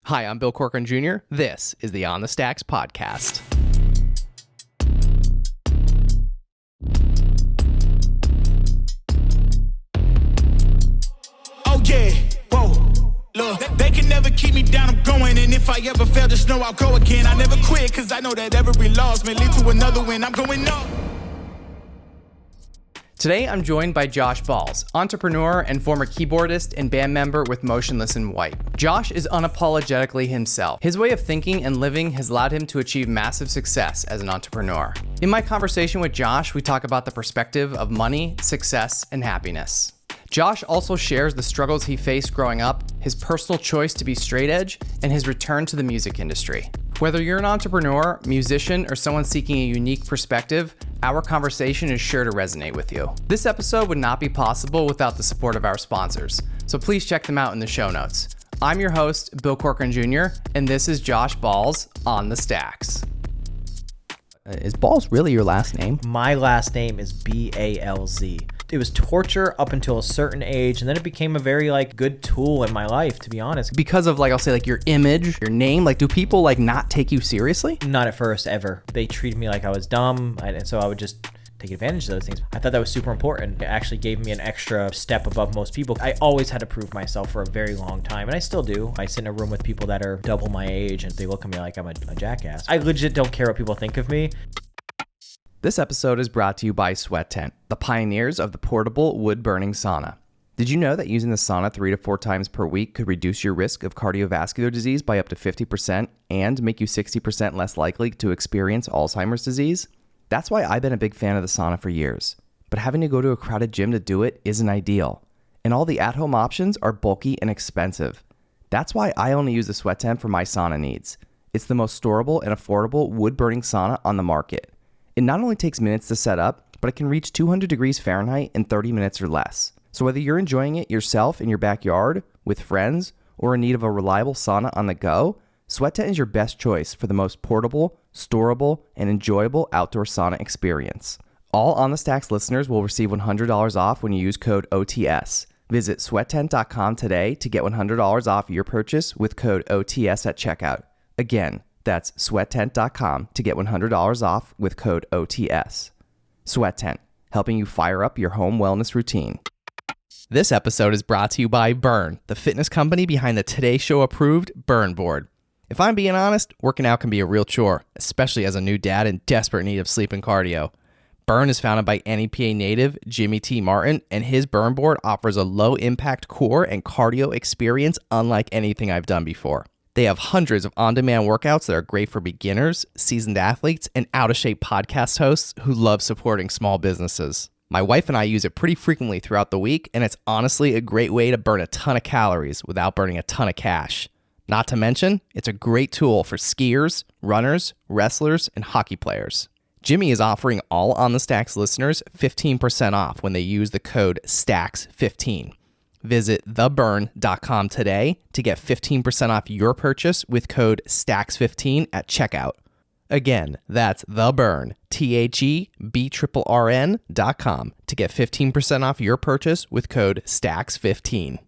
Hi, I'm Bill Corcoran Jr. This is the On the Stacks podcast. Oh yeah, whoa, look, they can never keep me down, I'm going, and if I ever fail, just know I'll go again. I never quit, cause I know that every loss may lead to another win. I'm going up. Today, I'm joined by Josh Balz, entrepreneur and former keyboardist and band member with Motionless and White. Josh is unapologetically himself. His way of thinking and living has allowed him to achieve massive success as an entrepreneur. In my conversation with Josh, we talk about the perspective of money, success, and happiness. Josh also shares the struggles he faced growing up, his personal choice to be straight edge, and his return to the music industry. Whether you're an entrepreneur, musician, or someone seeking a unique perspective, our conversation is sure to resonate with you. This episode would not be possible without the support of our sponsors, so please check them out in the show notes. I'm your host, Bill Corcoran Jr., and this is Josh Balz on the Stacks. Is Balz really your last name? My last name is B-A-L-Z. It was torture up until a certain age, and then it became a very good tool in my life, to be honest. Because of I'll say your image, your name, do people not take you seriously? Not at first, ever. They treated me like I was dumb, and so I would just take advantage of those things. I thought that was super important. It actually gave me an extra step above most people. I always had to prove myself for a very long time, and I still do. I sit in a room with people that are double my age, and they look at me like I'm a jackass. I legit don't care what people think of me. This episode is brought to you by Sweat Tent, the pioneers of the portable wood-burning sauna. Did you know that using the sauna 3 to 4 times per week could reduce your risk of cardiovascular disease by up to 50% and make you 60% less likely to experience Alzheimer's disease? That's why I've been a big fan of the sauna for years. But having to go to a crowded gym to do it isn't ideal. And all the at-home options are bulky and expensive. That's why I only use the Sweat Tent for my sauna needs. It's the most storable and affordable wood-burning sauna on the market. It not only takes minutes to set up, but it can reach 200 degrees Fahrenheit in 30 minutes or less. So whether you're enjoying it yourself in your backyard, with friends, or in need of a reliable sauna on the go, Sweat Tent is your best choice for the most portable, storable, and enjoyable outdoor sauna experience. All On the Stacks listeners will receive $100 off when you use code OTS. Visit sweattent.com today to get $100 off your purchase with code OTS at checkout. Again, that's sweattent.com to get $100 off with code OTS. Sweat Tent, helping you fire up your home wellness routine. This episode is brought to you by Burn, the fitness company behind the Today Show approved Burn board. If I'm being honest, working out can be a real chore, especially as a new dad in desperate need of sleep and cardio. Burn is founded by NEPA native Jimmy T. Martin, and his Burn board offers a low-impact core and cardio experience unlike anything I've done before. They have hundreds of on-demand workouts that are great for beginners, seasoned athletes, and out-of-shape podcast hosts who love supporting small businesses. My wife and I use it pretty frequently throughout the week, and it's honestly a great way to burn a ton of calories without burning a ton of cash. Not to mention, it's a great tool for skiers, runners, wrestlers, and hockey players. Jimmy is offering all On the Stacks listeners 15% off when they use the code STACKS15. Visit theburn.com today to get 15% off your purchase with code STACKS15 at checkout. Again, that's theburn, THEBRRN.com to get 15% off your purchase with code STACKS15.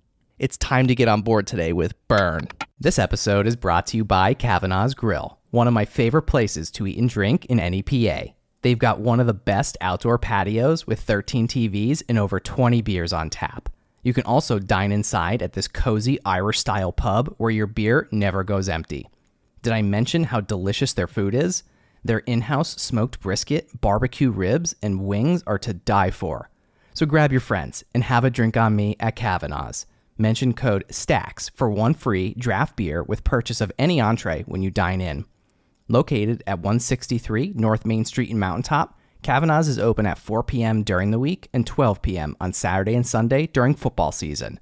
It's time to get on board today with Burn. This episode is brought to you by Kavanaugh's Grill, one of my favorite places to eat and drink in NEPA. They've got one of the best outdoor patios with 13 TVs and over 20 beers on tap. You can also dine inside at this cozy Irish-style pub where your beer never goes empty. Did I mention how delicious their food is? Their in-house smoked brisket, barbecue ribs, and wings are to die for. So grab your friends and have a drink on me at Kavanaugh's. Mention code STACKS for one free draft beer with purchase of any entree when you dine in. Located at 163 North Main Street in Mountaintop, Kavanaugh's is open at 4 p.m. during the week and 12 p.m. on Saturday and Sunday during football season.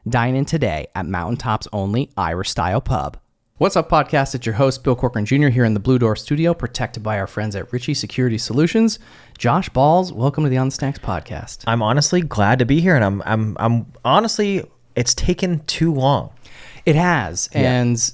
Dine in today at Mountaintop's only Irish-style pub. What's up, podcast? It's your host, Bill Corcoran Jr. here in the Blue Door Studio, protected by our friends at Ritchie Security Solutions. Josh Balz, welcome to the On the Stacks podcast. I'm honestly glad to be here, and I'm honestly, it's taken too long. It has. Yeah. And,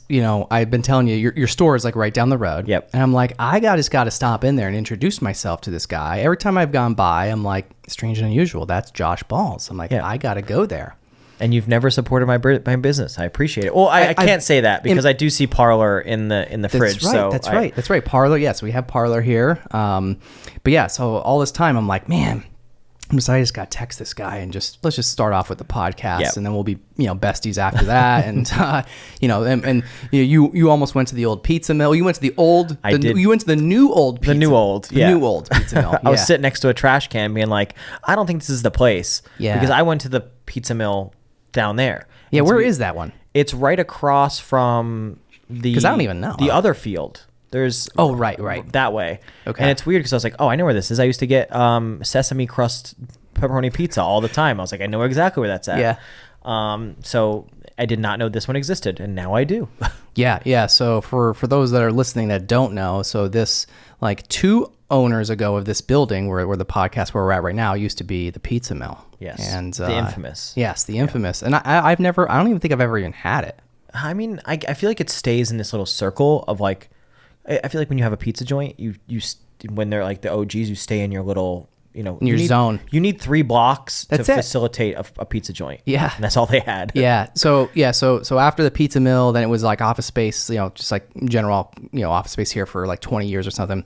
I've been telling you, your store is right down the road. Yep. And I'm like, I just got to stop in there and introduce myself to this guy. Every time I've gone by, I'm like, strange and unusual. That's Josh Balz. I'm like, yeah. I got to go there. And you've never supported my business. I appreciate it. Well, I can't say that because I do see Parlor in the fridge. That's right. That's right. Parlor. Yes, we have Parlor here. But yeah, so all this time I'm like, man, I just got to text this guy and let's just start off with the podcast, and then we'll be, besties after that. And, you almost went to the old pizza mill. You went to the old, you went to the new old pizza. The new old pizza mill. I was sitting next to a trash can being like, I don't think this is the place. Yeah. Because I went to the pizza mill down there. Yeah. Where is that one? It's right across from because I don't even know. The other field. There's right that way. Okay. And it's weird because I was like, oh, I know where this is. I used to get sesame crust pepperoni pizza all the time. I was like, I know exactly where that's at. Yeah. So I did not know this one existed, and now I do. Yeah. So for those that are listening that don't know, so this, like, 2 owners ago of this building where the podcast where we're at right now used to be the pizza mill. Yes. And the infamous. Yes, the infamous. Yeah. And I don't even think I've ever even had it. I mean, I feel like it stays in this little circle of, like, I feel like when you have a pizza joint, you when they're like the OGs, you stay in your little, in your zone. You need 3 blocks to That's it. Facilitate a pizza joint. Yeah. And that's all they had. Yeah. So after the pizza mill, then it was like office space, just like general, office space here for like 20 years or something.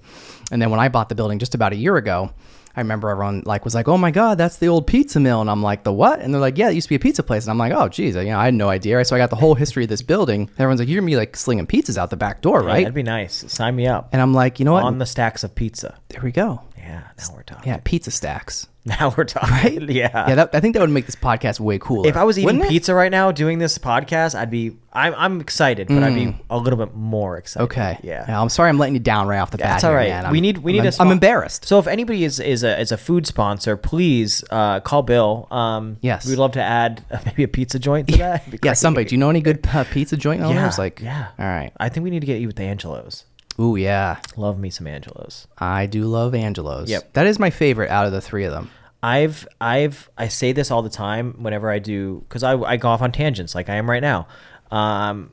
And then when I bought the building just about a year ago, I remember everyone was like, oh my God, that's the old pizza mill. And I'm like, the what? And they're like, yeah, it used to be a pizza place. And I'm like, oh geez, I had no idea. So I got the whole history of this building. And everyone's like, you're gonna be like slinging pizzas out the back door, right? That'd be nice. Sign me up. And I'm like, you know what? On the stacks of pizza. There we go. Yeah, now we're talking. Yeah, pizza stacks. Now we're talking. Right? Yeah. Yeah, I think that would make this podcast way cooler. If I was eating pizza right now doing this podcast, I'm excited, but I'd be a little bit more excited. Okay. Yeah. I'm sorry I'm letting you down right off the bat. That's all right. Man. We need I'm embarrassed. So if anybody is a food sponsor, please call Bill. Yes. We'd love to add maybe a pizza joint to that. Yeah, somebody. Do you know any good pizza joint owners? Yeah. All right. I think we need to get you with the Angelos. Ooh, yeah. Love me some Angelos. I do love Angelos. Yep. That is my favorite out of the 3 of them. I say this all the time whenever I do, because I go off on tangents like I am right now. I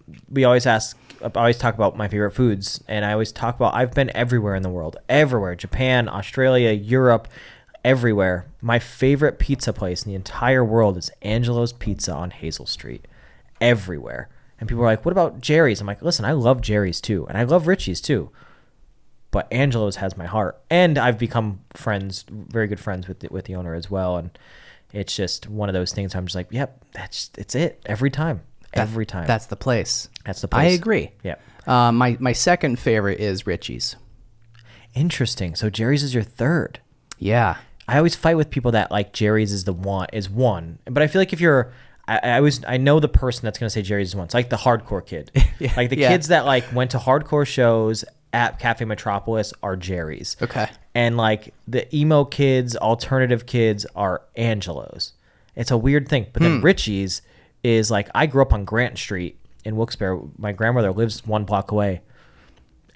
always talk about my favorite foods, and I always talk about I've been everywhere in the world, everywhere, Japan, Australia, Europe, everywhere. My favorite pizza place in the entire world is Angelo's Pizza on Hazel Street, everywhere. And people are like, what about Jerry's? I'm like, listen, I love Jerry's too, and I love Richie's too. But Angelo's has my heart, and I've become very good friends with the owner as well. And it's just one of those things. I'm just like, yep, it's it every time. Every time. That's the place. That's the place. I agree. Yeah. My second favorite is Richie's. Interesting. So Jerry's is your third. Yeah. I always fight with people that like Jerry's is one, but I feel like if you're I know the person that's gonna say Jerry's is one. It's like the hardcore kid. Yeah. Like the kids that like went to hardcore shows at Cafe Metropolis are Jerry's. Okay. And like the emo kids, alternative kids are Angelo's. It's a weird thing. But then Richie's is like, I grew up on Grant Street in Wilkes-Barre. My grandmother lives 1 block away.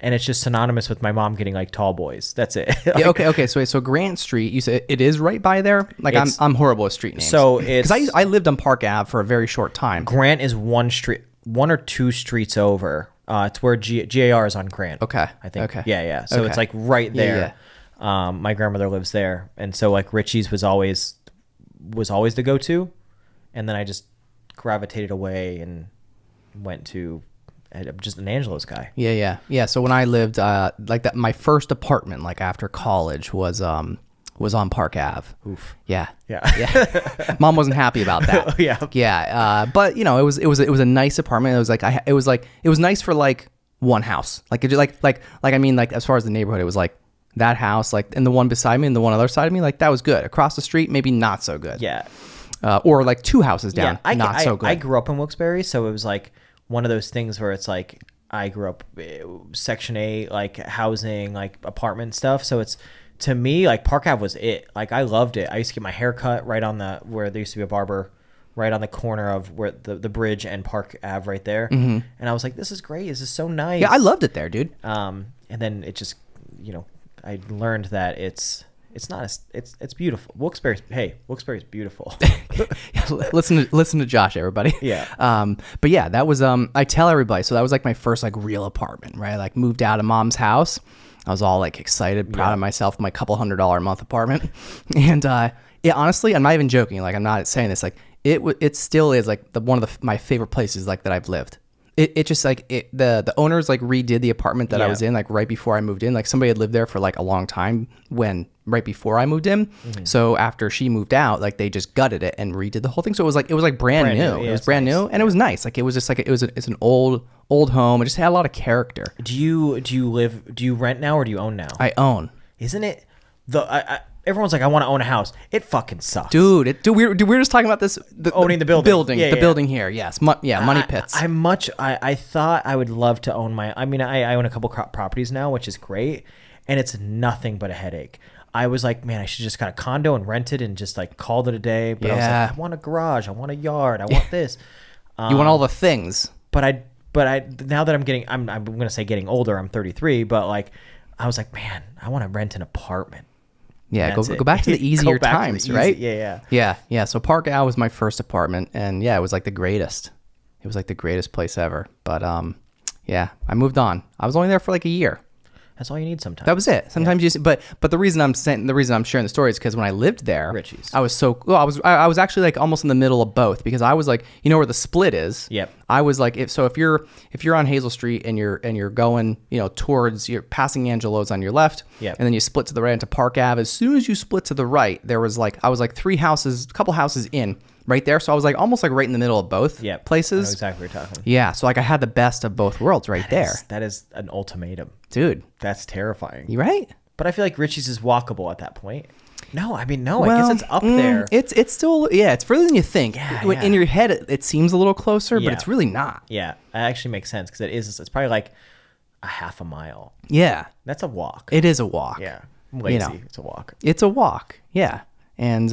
And it's just synonymous with my mom getting like tall boys. That's it. Like, yeah, okay. So Grant Street, you said it is right by there? Like I'm horrible with street names. So it's... Because I lived on Park Ave for a very short time. Grant is 1 or 2 streets over. It's where GAR is on Grant. Okay. I think. Okay. Yeah. So it's like right there. Yeah. My grandmother lives there. And so like Richie's was always the go-to. And then I just gravitated away and went to... I'm just an Angelo's guy. Yeah. So when I lived like that, my first apartment, like after college, was on Park Ave. Oof. Yeah. Mom wasn't happy about that. Yeah. But you know, it was a nice apartment. It was nice for like one house. Like I mean, like as far as the neighborhood, it was like that house, like and the one beside me and the one other side of me, like that was good. Across the street, maybe not so good. Yeah. Or like 2 houses down, so good. I grew up in Wilkes-Barre, so it was like one of those things where it's like I grew up Section 8, like housing, like apartment stuff. So it's, to me, like Park Ave was it. Like I loved it. I used to get my hair cut right on where there used to be a barber right on the corner of where the bridge and Park Ave right there. Mm-hmm. And I was like, this is great. This is so nice. Yeah, I loved it there, dude. And then it just, I learned that it's not it's beautiful. Wilkes-Barre is beautiful. listen to Josh, everybody. Yeah. But yeah, that was I tell everybody, so that was like my first like real apartment, right? Like moved out of mom's house. I was all like excited, proud of myself, my couple $100 a month apartment. And yeah, honestly, I'm not even joking. Like I'm not saying this, like It still is like one of my favorite places like that I've lived. It just like the owners like redid the apartment that I was in like right before I moved in. Like somebody had lived there for like a long time right before I moved in. So after she moved out, like they just gutted it and redid the whole thing. So it was like brand new. Yeah, it was brand new and it was nice. Like it was just like it's an old home. It just had a lot of character. Do you rent now or do you own now? I own. Isn't it everyone's like, I want to own a house. It fucking sucks. Dude, we were just talking about this. Owning the building. Building here. Yes. Money pits. I thought I would love to own I own a couple properties now, which is great. And it's nothing but a headache. I was like, man, I should just got a condo and rent it and just like called it a day. But I was like, I want a garage. I want a yard. I want this. You want all the things. But I now that I'm going to say getting older, I'm 33, but like, I was like, man, I want to rent an apartment. Yeah, go back to the easier times, right? Yeah. So Park Ave was my first apartment, and yeah, it was like the greatest. It was like the greatest place ever. But yeah, I moved on. I was only there for like a year. That's all you need sometimes. That was it. Sometimes but the reason I'm sharing the story is because when I lived there, Richie's. I was actually like almost in the middle of both because I was like, you know where the split is. Yep. I was like, if you're on Hazel Street and you're going, towards, you're passing Angelo's on your left. Yep. And then you split to the right into Park Ave. As soon as you split to the right, there was like, I was like a couple houses in right there. So I was like almost like right in the middle of both places. I know exactly what you're talking. Yeah. So like I had the best of both worlds there. That is an ultimatum. Dude. That's terrifying. You right? But I feel like Richie's is walkable at that point. No, I guess it's up there. It's still, it's further than you think. In your head, it seems a little closer, but it's really not. Yeah, it actually makes sense because it's probably like a half a mile. Yeah. That's a walk. It is a walk. Yeah. I'm lazy. It's a walk. It's a walk. Yeah. And,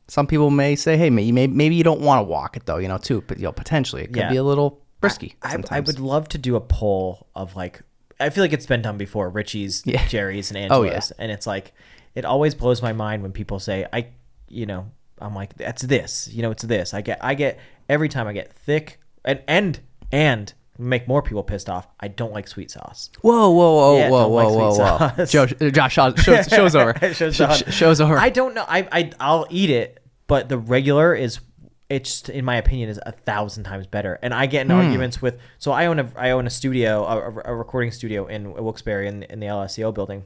some people may say, hey, maybe you don't want to walk it though, too, but potentially it could be a little risky. I would love to do a poll of like, I feel like it's been done before, Richie's, Jerry's, and Angela's, and it's like, it always blows my mind when people say, I'm like, that's this, it's this. I get every time I get thick and make more people pissed off. I don't like sweet sauce. Whoa. Josh, show's over. Show's over. I don't know. I'll eat it, but the regular is, it's in my opinion is 1,000 times better. And I get in arguments with, so I own a studio, a recording studio in wilkes-barre in the LSEO building.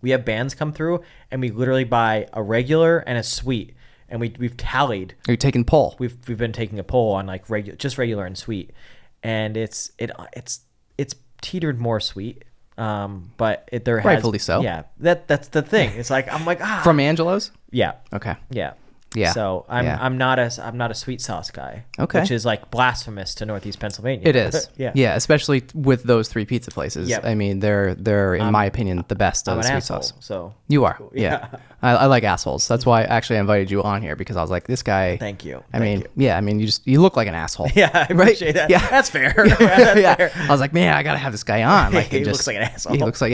We have bands come through and we literally buy a regular and a sweet. And we've tallied. Are you taking poll? We've been taking a poll on like regular and sweet. And it's teetered more sweet. But there has, rightfully so. Yeah. That's the thing. It's like, I'm like, From Angelo's? Yeah. Okay. Yeah. Yeah. So I'm not a sweet sauce guy. Okay. Which is like blasphemous to Northeast Pennsylvania. It is. Yeah. Yeah. Especially with those three pizza places. Yep. I mean, they're in my opinion the best of the sweet asshole, sauce. So you are. Yeah. I like assholes. That's why actually I invited you on here because I was like, this guy. Thank you. I mean, you look like an asshole. Yeah, I appreciate that. Yeah. That's fair. Yeah. I was like, man, I gotta have this guy on. Like, he looks like an asshole. He looks like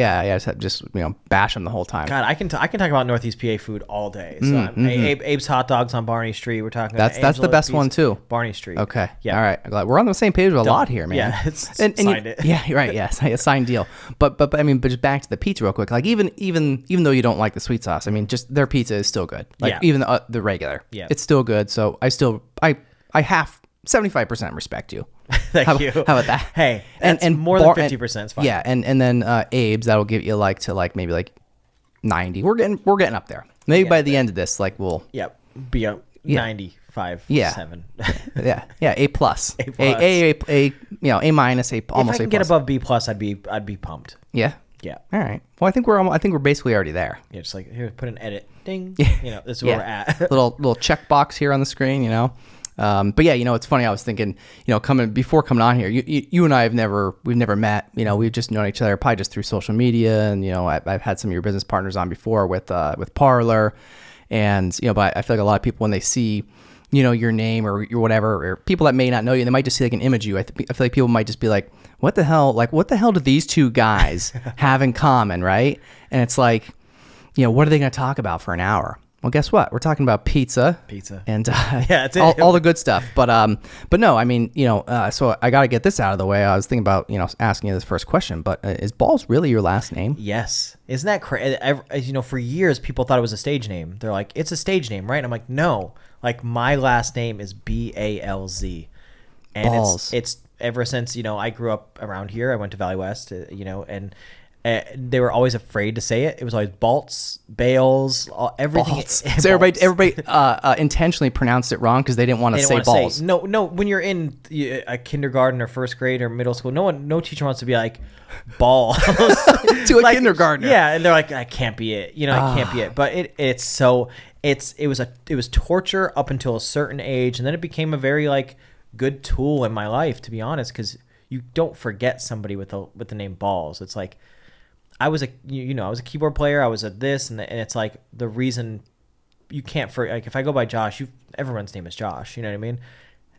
just bash him the whole time. God, I can talk about Northeast PA food all day. So Abe's Hot Dogs on Barney Street. We're talking about that's the best one too. Barney Street. Okay. Yeah. All right. We're on the same page with a lot here, man. Yeah. Signed it. Yeah. Right. Yes. A signed deal. But just back to the pizza real quick. Like even though you don't like the sweet sauce, I mean, just their pizza is still good. Like even the regular. Yeah. It's still good. So I half 75% respect you. Thank you. How about that? Hey, and more than 50% is fine. Yeah. And then Abe's, that'll give you maybe 90. We're getting up there. Maybe by the end of this, we'll be a 95. 7. Yeah. A plus. A minus. A almost. If I can get above B plus, I'd be pumped. Yeah. Yeah. All right. Well, I think we're basically already there. Yeah. Just like here, put an edit. Ding. This is where we're at. little check box here on the screen. But yeah, it's funny. I was thinking, before coming on here, you and I we've never met. We've just known each other probably just through social media, and I've had some of your business partners on before with Parlor, and but I feel like a lot of people when they see, your name or your whatever, or people that may not know you, they might just see an image of you. I feel like people might just be like, what the hell? What the hell do these two guys have in common, right? And it's like, what are they going to talk about for an hour? Well, guess what? We're talking about pizza. And Yeah, that's all the good stuff. But no, I mean, so I got to get this out of the way. I was thinking about, asking you this first question, but is Balz really your last name? Yes. Isn't that crazy? For years, people thought it was a stage name. They're like, it's a stage name, right? And I'm like, no. Like, my last name is Balz. And Balz. it's ever since, I grew up around here. I went to Valley West, and they were always afraid to say it. It was always Balz, Bales, everything. Balz. So everybody intentionally pronounced it wrong because they didn't want to say Balz. No. When you're in a kindergarten or first grade or middle school, no teacher wants to be like Balz to a kindergartner. Yeah, and they're like, that can't be it. It can't be it. But it was torture up until a certain age, and then it became a very good tool in my life, to be honest, because you don't forget somebody with the name Balz. It's like, I was a keyboard player. I was a this, and it's like the reason you can't if I go by Josh, everyone's name is Josh. You know what I mean?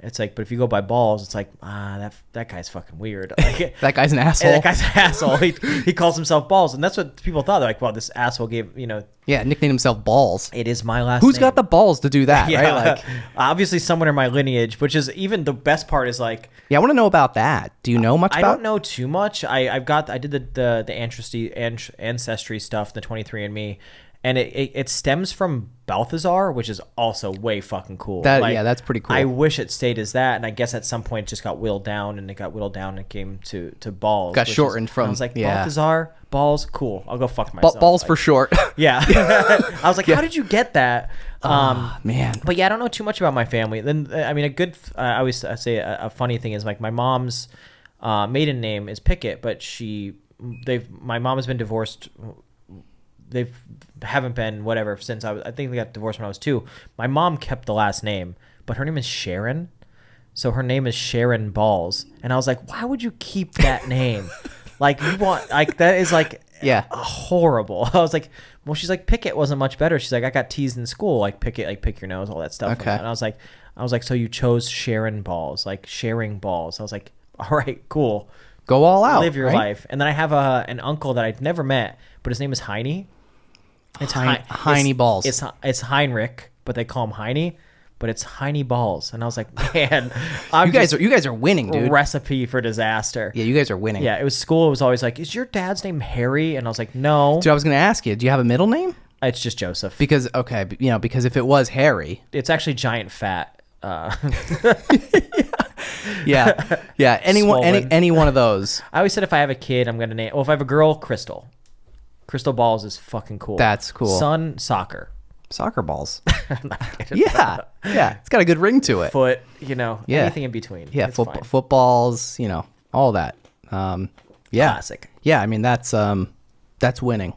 It's like, but if you go by Balz, it's like, that guy's fucking weird. That guy's an asshole. That guy's an asshole. He calls himself Balz, and that's what people thought. They're like, well, this asshole gave Yeah, nicknamed himself Balz. It is my last. Who's name. got the balls to do that? Yeah, right? Obviously someone in my lineage, which is even the best part is like. Yeah, I want to know about that. Do you know much about? I don't know too much. I did the ancestry stuff, the 23andMe. And it stems from Balthazar, which is also way fucking cool. That's pretty cool. I wish it stayed as that, and I guess at some point it just got whittled down, and it came to Balz. Got shortened from. I was like, Balthazar, Balz, cool. I'll go fuck myself. Balz for short. Yeah. I was like, how did you get that? Man. But yeah, I don't know too much about my family. Then I mean, I always say a funny thing is like my mom's maiden name is Pickett, but my mom has been divorced. They haven't been whatever since I think they got divorced when I was 2. My mom kept the last name, but her name is Sharon. So her name is Sharon Balz. And I was like, why would you keep that name? That is horrible. I was like, well, she's like, Pickett wasn't much better. She's like, I got teased in school, like Pickett, like pick your nose, all that stuff. Okay. And I was like, so you chose Sharon Balz, like sharing balls. I was like, all right, cool. Go all out. Live your life. And then I have an uncle that I'd never met, but his name is Heine. It's Heine Balz. It's Heinrich, but they call him Heine, but it's Heine Balz. And I was like, man, you guys are winning, dude. Recipe for disaster. Yeah, you guys are winning. Yeah, it was school. It was always like, is your dad's name Harry? And I was like, no. Dude, I was going to ask you, do you have a middle name? It's just Joseph. Because if it was Harry, it's actually Giant Fat. Yeah. Any one of those. I always said if I have a kid, I'm gonna name. Well, if I have a girl, Crystal. Crystal Balz is fucking cool. That's cool. Son, soccer. Soccer balls. Yeah. It's got a good ring to it. Foot, anything in between. Yeah, footballs, all that. Yeah. Classic. Yeah, I mean that's winning.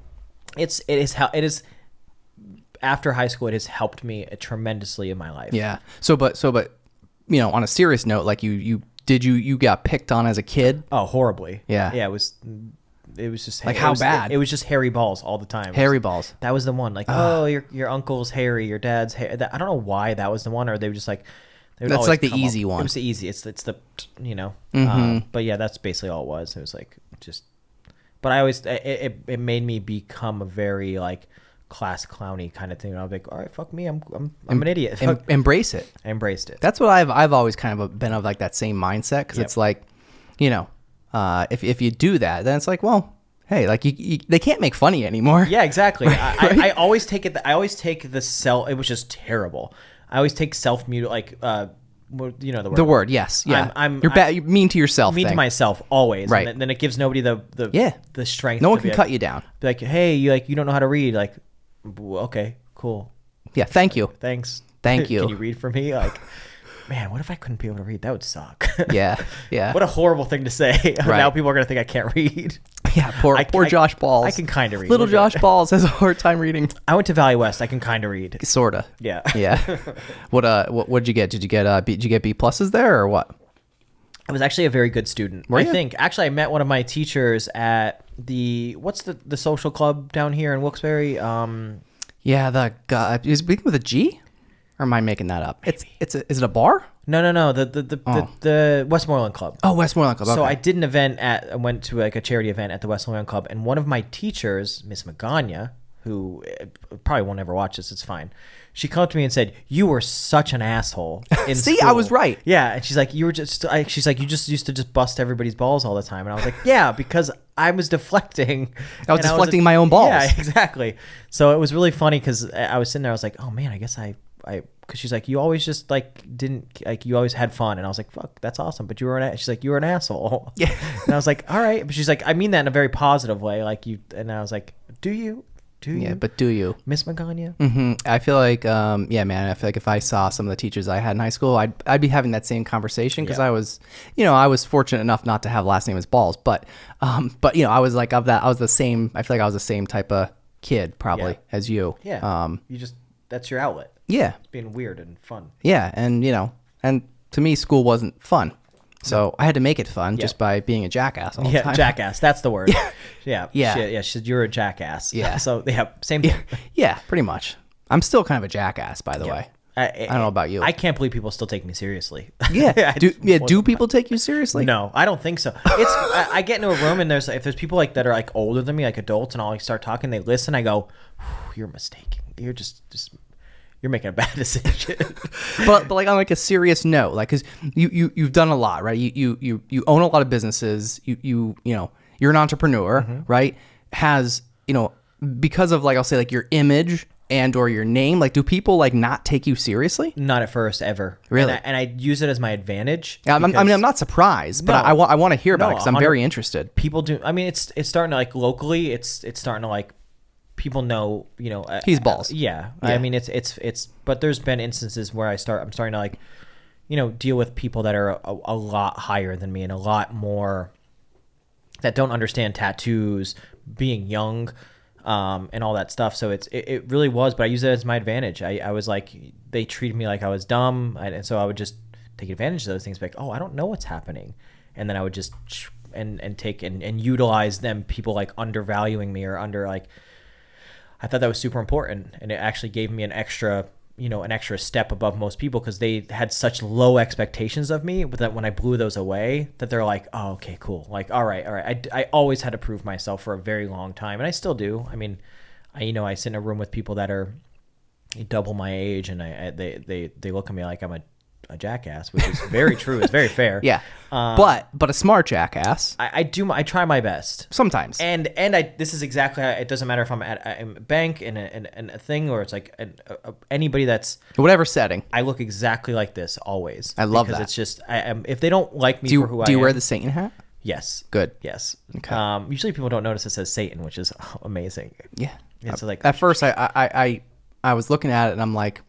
It is. After high school, it has helped me tremendously in my life. Yeah. But on a serious note, like you got picked on as a kid? Oh, horribly. Yeah. Yeah, it was just like how bad? It was just Harry Balz all the time. Harry Balz. That was the one. Like, oh, your uncle's Harry, your dad's Harry. I don't know why that was the one, or they were just like. That's like the easy one. It was the easy. It's the Mm-hmm. But yeah, that's basically all it was. It was like just. But I always it made me become a very like class clowny kind of thing. And I was like, all right, fuck me, I'm an idiot. Embrace it. I embraced it. That's what I've always kind of been of like that same mindset because it's like, if you do that, then it's like, well, hey, like they can't make fun of you anymore. Yeah, exactly. Right? I always take it. I always take the self. It was just terrible. I always take self mute the word. The word, yes, yeah. You're mean to yourself. Mean to myself always, right? And then it gives nobody the strength. No one can cut you down. Be like, hey, you don't know how to read. Like, okay, cool. Yeah, thank you. Thanks. Thank you. Can you read for me? Like, man, what if I couldn't be able to read? That would suck. Yeah. What a horrible thing to say. Right. Now people are gonna think I can't read. Yeah, poor Josh Balz. I can kind of read. Little Josh Balz has a hard time reading. I went to Valley West. I can kind of read. Sorta. Yeah. Yeah. What'd you get? Did you get B pluses there or what? I was actually a very good student. Were you? I think actually I met one of my teachers at what's the social club down here in Wilkes-Barre? Yeah, the guy is it with a G, or am I making that up? Maybe. Is it a bar? No. The Westmoreland Club. Oh, Westmoreland Club. Okay. So I did an event I went to like a charity event at the Westmoreland Club, and one of my teachers, Miss Magana, who probably won't ever watch this. It's fine. She came up to me and said, "You were such an asshole in See, school." I was right. Yeah, and she's like, "You were just." She's like, "You just used to just bust everybody's balls all the time," and I was like, "Yeah, because I was deflecting. I was deflecting my own balls." Yeah, exactly. So it was really funny because I was sitting there. I was like, "Oh man, I guess I." Because she's like, "You always just like didn't like you always had fun," and I was like, "Fuck, that's awesome." But you were she's like, "You were an asshole." Yeah. And I was like, "All right," but she's like, "I mean that in a very positive way, like you." And I was like, "Do you? Do you?" Yeah, but do you? Miss Magana? I feel like, yeah, man. I feel like if I saw some of the teachers I had in high school, I'd be having that same conversation because I was, I was fortunate enough not to have last name as Balz, but I was like of that. I was the same. I feel like I was the same type of kid probably as you. Yeah. That's your outlet. Yeah. Being weird and fun. Yeah, and and to me, school wasn't fun, so I had to make it fun just by being a jackass all the time. Yeah, jackass. That's the word. Yeah. Yeah. She said you're a jackass. Yeah. So same thing. Yeah, pretty much. I'm still kind of a jackass, by the way. I don't know about you. I can't believe people still take me seriously. Yeah. Do people take you seriously? No, I don't think so. It's I get into a room and if there's people like that are like older than me, like adults, and I'll like start talking, they listen. I go, "You're mistaken. You're just you're making a bad decision." but like on like a serious note, like because you've done a lot, right? You own a lot of businesses. You're an entrepreneur, right? Has because of like I'll say like your image and or your name, like do people like not take you seriously? Not at first, ever. Really? And I use it as my advantage. I mean, I'm not surprised, but I want to hear about it because I'm very interested. People do. I mean, it's starting to like locally. It's starting to like people know. He's Balz. Yeah. I mean, it's. But there's been instances where I'm starting to like, deal with people that are a lot higher than me and a lot more that don't understand tattoos, being young. And all that stuff. So it really was, but I use it as my advantage. I was like, they treated me like I was dumb. And so I would just take advantage of those things. Like, oh, I don't know what's happening. And then I would just, and take and utilize them, people like undervaluing me or under like, I thought that was super important. And it actually gave me an extra step above most people because they had such low expectations of me that when I blew those away, that they're like, "Oh, okay, cool. Like, all right. I always had to prove myself for a very long time, and I still do. I mean, I sit in a room with people that are double my age, and they look at me like I'm a jackass, which is very true. It's very fair. Yeah, but a smart jackass. I try my best sometimes. And this is exactly how, it doesn't matter if I'm at a bank in a thing or it's like anybody that's whatever setting. I look exactly like this always. I love because that. it's just if they don't like me for who I am. Do you wear the Satan hat? Yes. Good. Yes. Okay. Usually people don't notice it says Satan, which is amazing. Yeah. It's like at first I was looking at it and I'm like,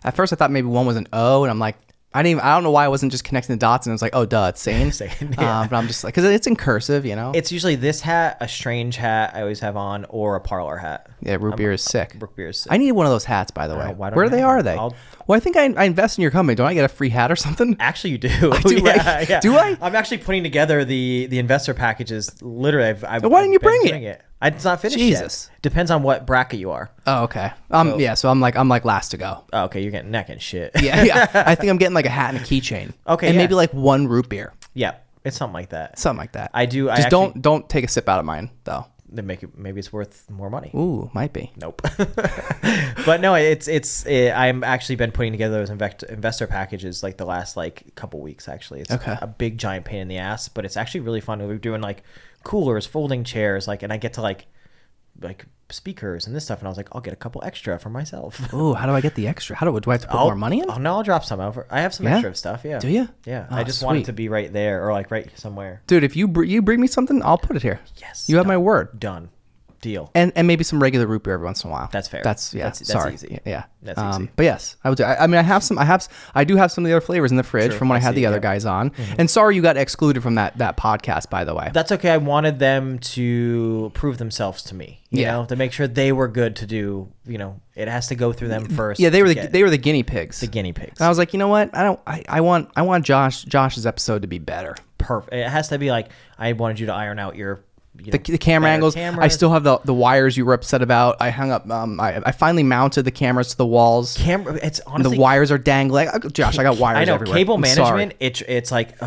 at first I thought maybe one was an O and I'm like, I don't know why I wasn't just connecting the dots and it was like, oh, duh, it's Satan. Yeah. But I'm just like, because it's in cursive, It's usually this hat, a strange hat I always have on, or a parlor hat. Yeah, root beer is sick. Root beer is sick. I need one of those hats, by the way. Why don't Where I they have are one? they? Well, I think I invest in your company. Don't I get a free hat or something? Actually, you do. I do, right? Yeah. Do I? I'm actually putting together the investor packages. Literally, Why didn't you bring it? It's not finished Jesus. yet. Depends on what bracket you are. Oh, okay. So I'm like last to go. Oh, okay, you're getting neck and shit. Yeah. I think I'm getting like a hat and a keychain. Okay, and yeah. maybe like one root beer. Yeah, it's something like that. Something like that. I do. Just don't take a sip out of mine though. Then maybe it's worth more money. Ooh, might be. Nope. But no, I'm actually been putting together those investor packages like the last like couple weeks. Actually, it's a big giant pain in the ass, but it's actually really fun. We're doing like coolers, folding chairs, like, and I get to like speakers and this stuff, and I was like, I'll get a couple extra for myself. Ooh, how do I get the extra? Do I have to put more money in? Oh no, I'll drop some over. I have some extra stuff. Yeah. Do you? Yeah. Oh, I just want it to be right there or like right somewhere. Dude, if you bring me something, I'll put it here. Yes. You have my word. Done. Deal. And maybe some regular root beer every once in a while. That's fair. That's sorry. Easy. Yeah. That's easy. But yes, I would do. I mean, I do have some of the other flavors in the fridge from when I had the other guys on. Mm-hmm. And sorry you got excluded from that podcast, by the way. That's okay. I wanted them to prove themselves to me. You know, to make sure they were good to do. It has to go through them first. Yeah, they were the guinea pigs. The guinea pigs. And I was like, you know what? I want Josh's episode to be better. Perfect. It has to be like, I wanted you to iron out your. The camera angles. Cameras. I still have the wires you were upset about. I hung up. I finally mounted the cameras to the walls. It's honestly, the wires are dangling. Josh, I got wires I know everywhere. cable I'm management. sorry. It's like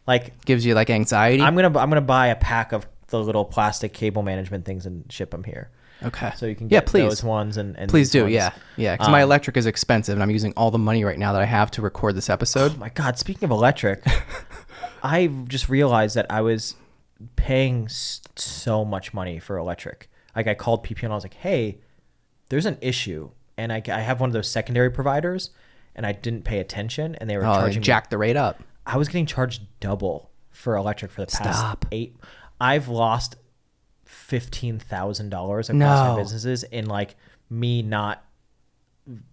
like gives you like anxiety. I'm gonna buy a pack of the little plastic cable management things and ship them here. Okay. So you can Yeah, get please. those ones and Please these do. ones. Yeah. Yeah. Because my electric is expensive and I'm using all the money right now that I have to record this episode. Oh my God. Speaking of electric, I just realized that I was paying so much money for electric. Like I called PP and I was like, hey, there's an issue. And I have one of those secondary providers and I didn't pay attention and they were charging me. Jack the rate up. I was getting charged double for electric for the past Stop. 8. I've lost $15,000 across No. my businesses in like me not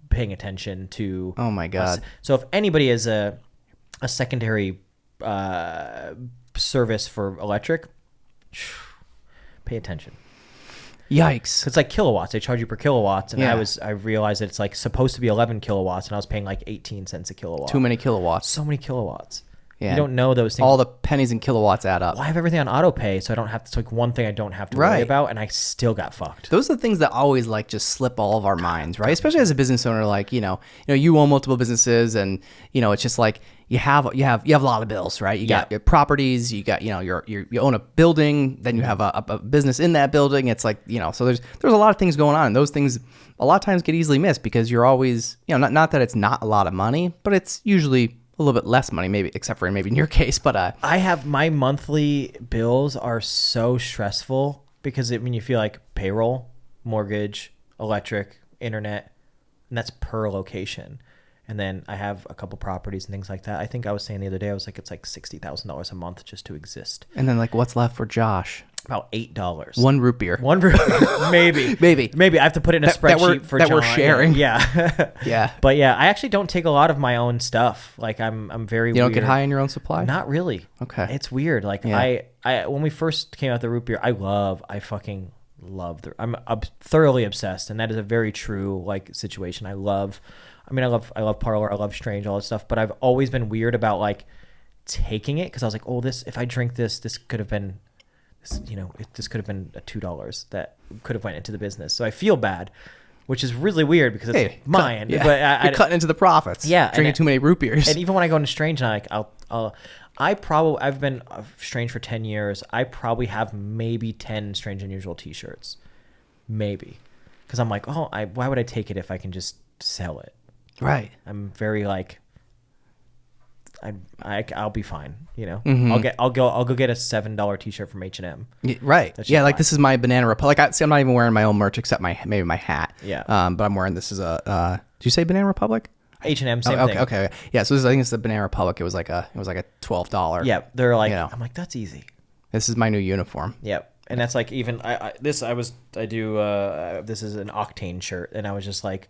paying attention to. Oh my God. So if anybody is a secondary service for electric, pay attention. Yikes. It's like kilowatts. They charge you per kilowatts, and Yeah. I realized that it's like supposed to be 11 kilowatts, and I was paying like 18 cents a kilowatt. Too many kilowatts. So many kilowatts. Yeah. You don't know those things. All the pennies and kilowatts add up. Well, I have everything on auto pay, so I don't have to. It's like one thing I don't have to worry Right. about, and I still got fucked. Those are the things that always like just slip all of our minds, right? Especially as a business owner, like, you own multiple businesses and, it's just like you have a lot of bills, right? You got your properties, you got, you own a building, then you have a business in that building. It's like, so there's a lot of things going on, and those things a lot of times get easily missed because you're always, not that it's not a lot of money, but it's usually a little bit less money, maybe, except for maybe in your case, but I have my monthly bills are so stressful because you feel like payroll, mortgage, electric, internet, and that's per location. And then I have a couple properties and things like that. I think I was saying the other day, I was like, it's like $60,000 a month just to exist. and then like what's left for Josh? About $8. One root beer. One maybe. Maybe. I have to put it in a spreadsheet for that John. we're sharing. Yeah. Yeah. But yeah, I actually don't take a lot of my own stuff. Like I'm very You don't weird. get high on your own supply? Not really. Okay. It's weird. Like Yeah. I when we first came out the root beer, I fucking love I'm thoroughly obsessed, and that is a very true like situation. I love Parlor, I love Strange, all that stuff, but I've always been weird about like taking it because I was like, oh, if I drink this could have been this could have been a $2 that could have went into the business. So I feel bad, which is really weird because it's mine. But you're cutting into the profits. Yeah, Drinking too many root beers. And even when I go into Strange, I've been Strange for 10 years. I probably have maybe 10 Strange Unusual t-shirts. Maybe. Because I'm like, why would I take it if I can just sell it? Right. I'm very like, I'll be fine. Mm-hmm. I'll go get a $7 t-shirt from H&M. Right. That's Yeah. just Like fine. this is my Banana Republic. I'm not even wearing my own merch except maybe my hat. Yeah. But I'm wearing this as a. Did you say Banana Republic? H&M, same okay, thing. Okay. Yeah. So I think it's the Banana Republic. It was like a $12. Yeah. They're like, You know. I'm like, that's easy. This is my new uniform. Yep. And that's like even this is an Octane shirt, and I was just like,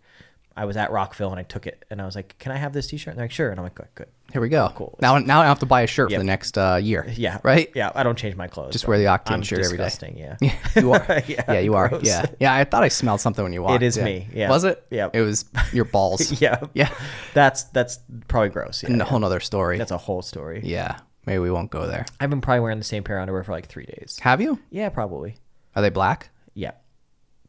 I was at Rockville and I took it and I was like, can I have this t-shirt? And they're like, sure. And I'm like, good. Here we go. Cool. Now I have to buy a shirt Yep. for the next year. Yeah. Right. Yeah. I don't change my clothes. Just so wear the Octane I'm shirt every day. disgusting, Yeah. You are. Yeah, You are. gross. Yeah. Yeah. I thought I smelled something when you walked. It is Yeah. me. Yeah. Was it? Yeah. It was your balls. Yeah. Yeah. That's probably gross. Yeah. And a whole nother story. That's a whole story. Yeah. Maybe we won't go there. I've been probably wearing the same pair of underwear for like 3 days. Have you? Yeah, probably. Are they black? Yeah.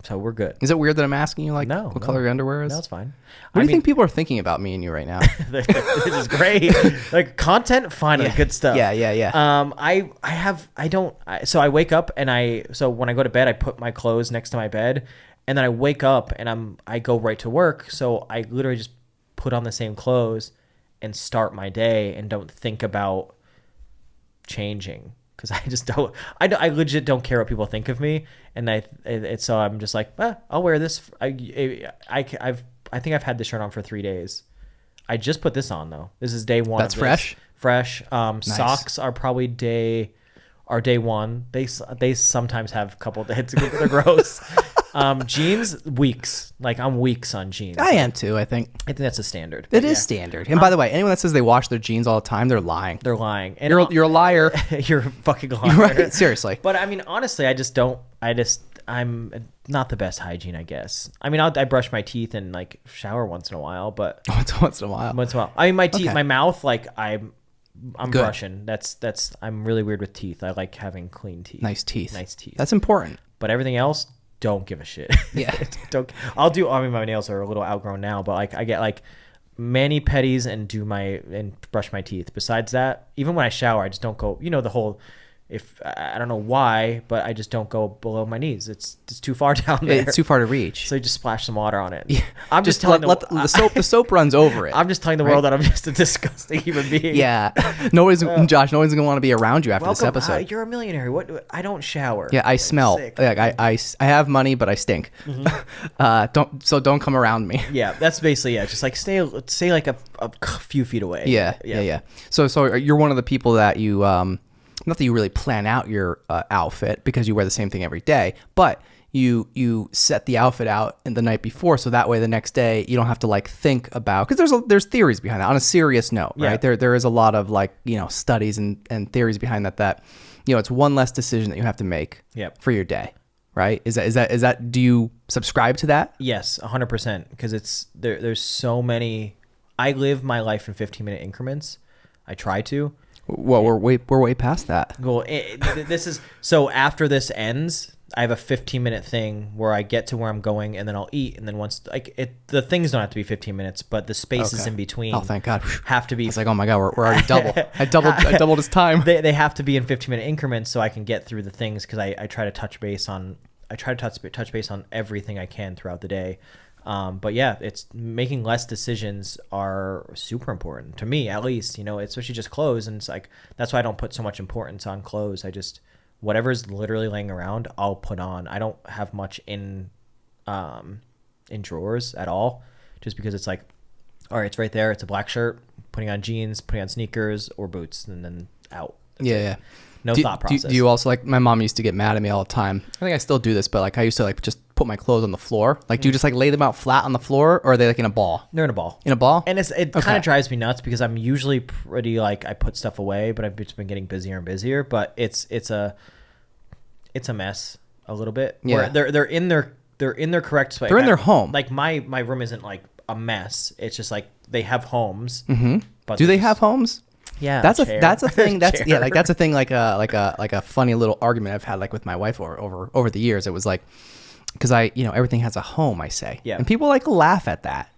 So we're good. Is it weird that I'm asking you like No, what no. color your underwear is? No, it's fine. What do you think people are thinking about me and you right now? This is great. Like content, finally, good stuff. Yeah. So I wake up and so when I go to bed, I put my clothes next to my bed, and then I wake up and I go right to work. So I literally just put on the same clothes and start my day and don't think about changing. Because I just don't, I legit don't care what people think of me, and so I'm just like, I'll wear this. I think I've had this shirt on for 3 days. I just put this on though. This is day one. That's fresh. Fresh. Socks are probably day one. They sometimes have a couple days. They're gross. Jeans, weeks. Like I'm weeks on jeans. I am too, I think. I think that's a standard. It is standard. And by the way, anyone that says they wash their jeans all the time, they're lying. They're lying. And You're a liar. you're a fucking liar. Right? Seriously. But I mean, honestly, I'm not the best hygiene, I guess. I mean, I brush my teeth and like shower once in a while, but Once in a while. I mean, my teeth, Okay. my mouth, like I'm Good. brushing. I'm really weird with teeth. I like having clean teeth. Nice teeth. That's That's important. but everything else, don't give a shit. Yeah. I mean, my nails are a little outgrown now, but like I get like mani pedis and brush my teeth. Besides that, even when I shower, I just don't go, the whole if I don't know why, but I just don't go below my knees. It's too far down there. It's too far to reach. So you just splash some water on it. Yeah. I'm just telling the soap runs over it. I'm just telling the world that I'm just a disgusting human being. Yeah. Josh, nobody's gonna want to be around you after this episode. You're a millionaire. What? I don't shower. Yeah, I smell. Sick. Like I have money, but I stink. Don't come around me. Yeah, that's basically it. Just like stay like a few feet away. Yeah. So you're one of the people that you not that you really plan out your outfit because you wear the same thing every day, but you set the outfit out in the night before, so that way the next day you don't have to like think about, because there's theories behind that. On a serious note, right? There is a lot of like, studies and theories behind that it's one less decision that you have to make for your day, right? Is that do you subscribe to that? Yes, 100%, because there's so many. I live my life in 15-minute increments. I try to. Well, we're way past that. Well, this is so after this ends, I have a 15-minute thing where I get to where I'm going, and then I'll eat, and then once the things don't have to be 15 minutes, but the spaces in between. Oh, thank God. Have to be. It's like, oh my God, we're already double. I doubled his time. They have to be in 15-minute increments so I can get through the things, because I try to touch base on everything I can throughout the day. But yeah, it's making less decisions are super important to me, at least, especially just clothes. And it's like, that's why I don't put so much importance on clothes. I just, whatever's literally laying around, I'll put on. I don't have much in drawers at all, just because it's like, all right, it's right there. It's a black shirt, putting on jeans, putting on sneakers or boots, and then out. That's it. Yeah. No thought process. Do you also, like, my mom used to get mad at me all the time. I think I still do this, but like I used to like just put my clothes on the floor. Like, do you just like lay them out flat on the floor, or are they like in a ball? They're in a ball. In a ball? And it kind of drives me nuts, because I'm usually pretty like, I put stuff away, but I've just been getting busier and busier. But it's a mess a little bit. Yeah. Where they're in their correct space. They're in their home. Like my room isn't like a mess. It's just like they have homes. Mm-hmm. But do they have homes? Yeah, that's a thing. That's a thing. Like a funny little argument I've had like with my wife over the years. It was like, because everything has a home, I say, and people like laugh at that,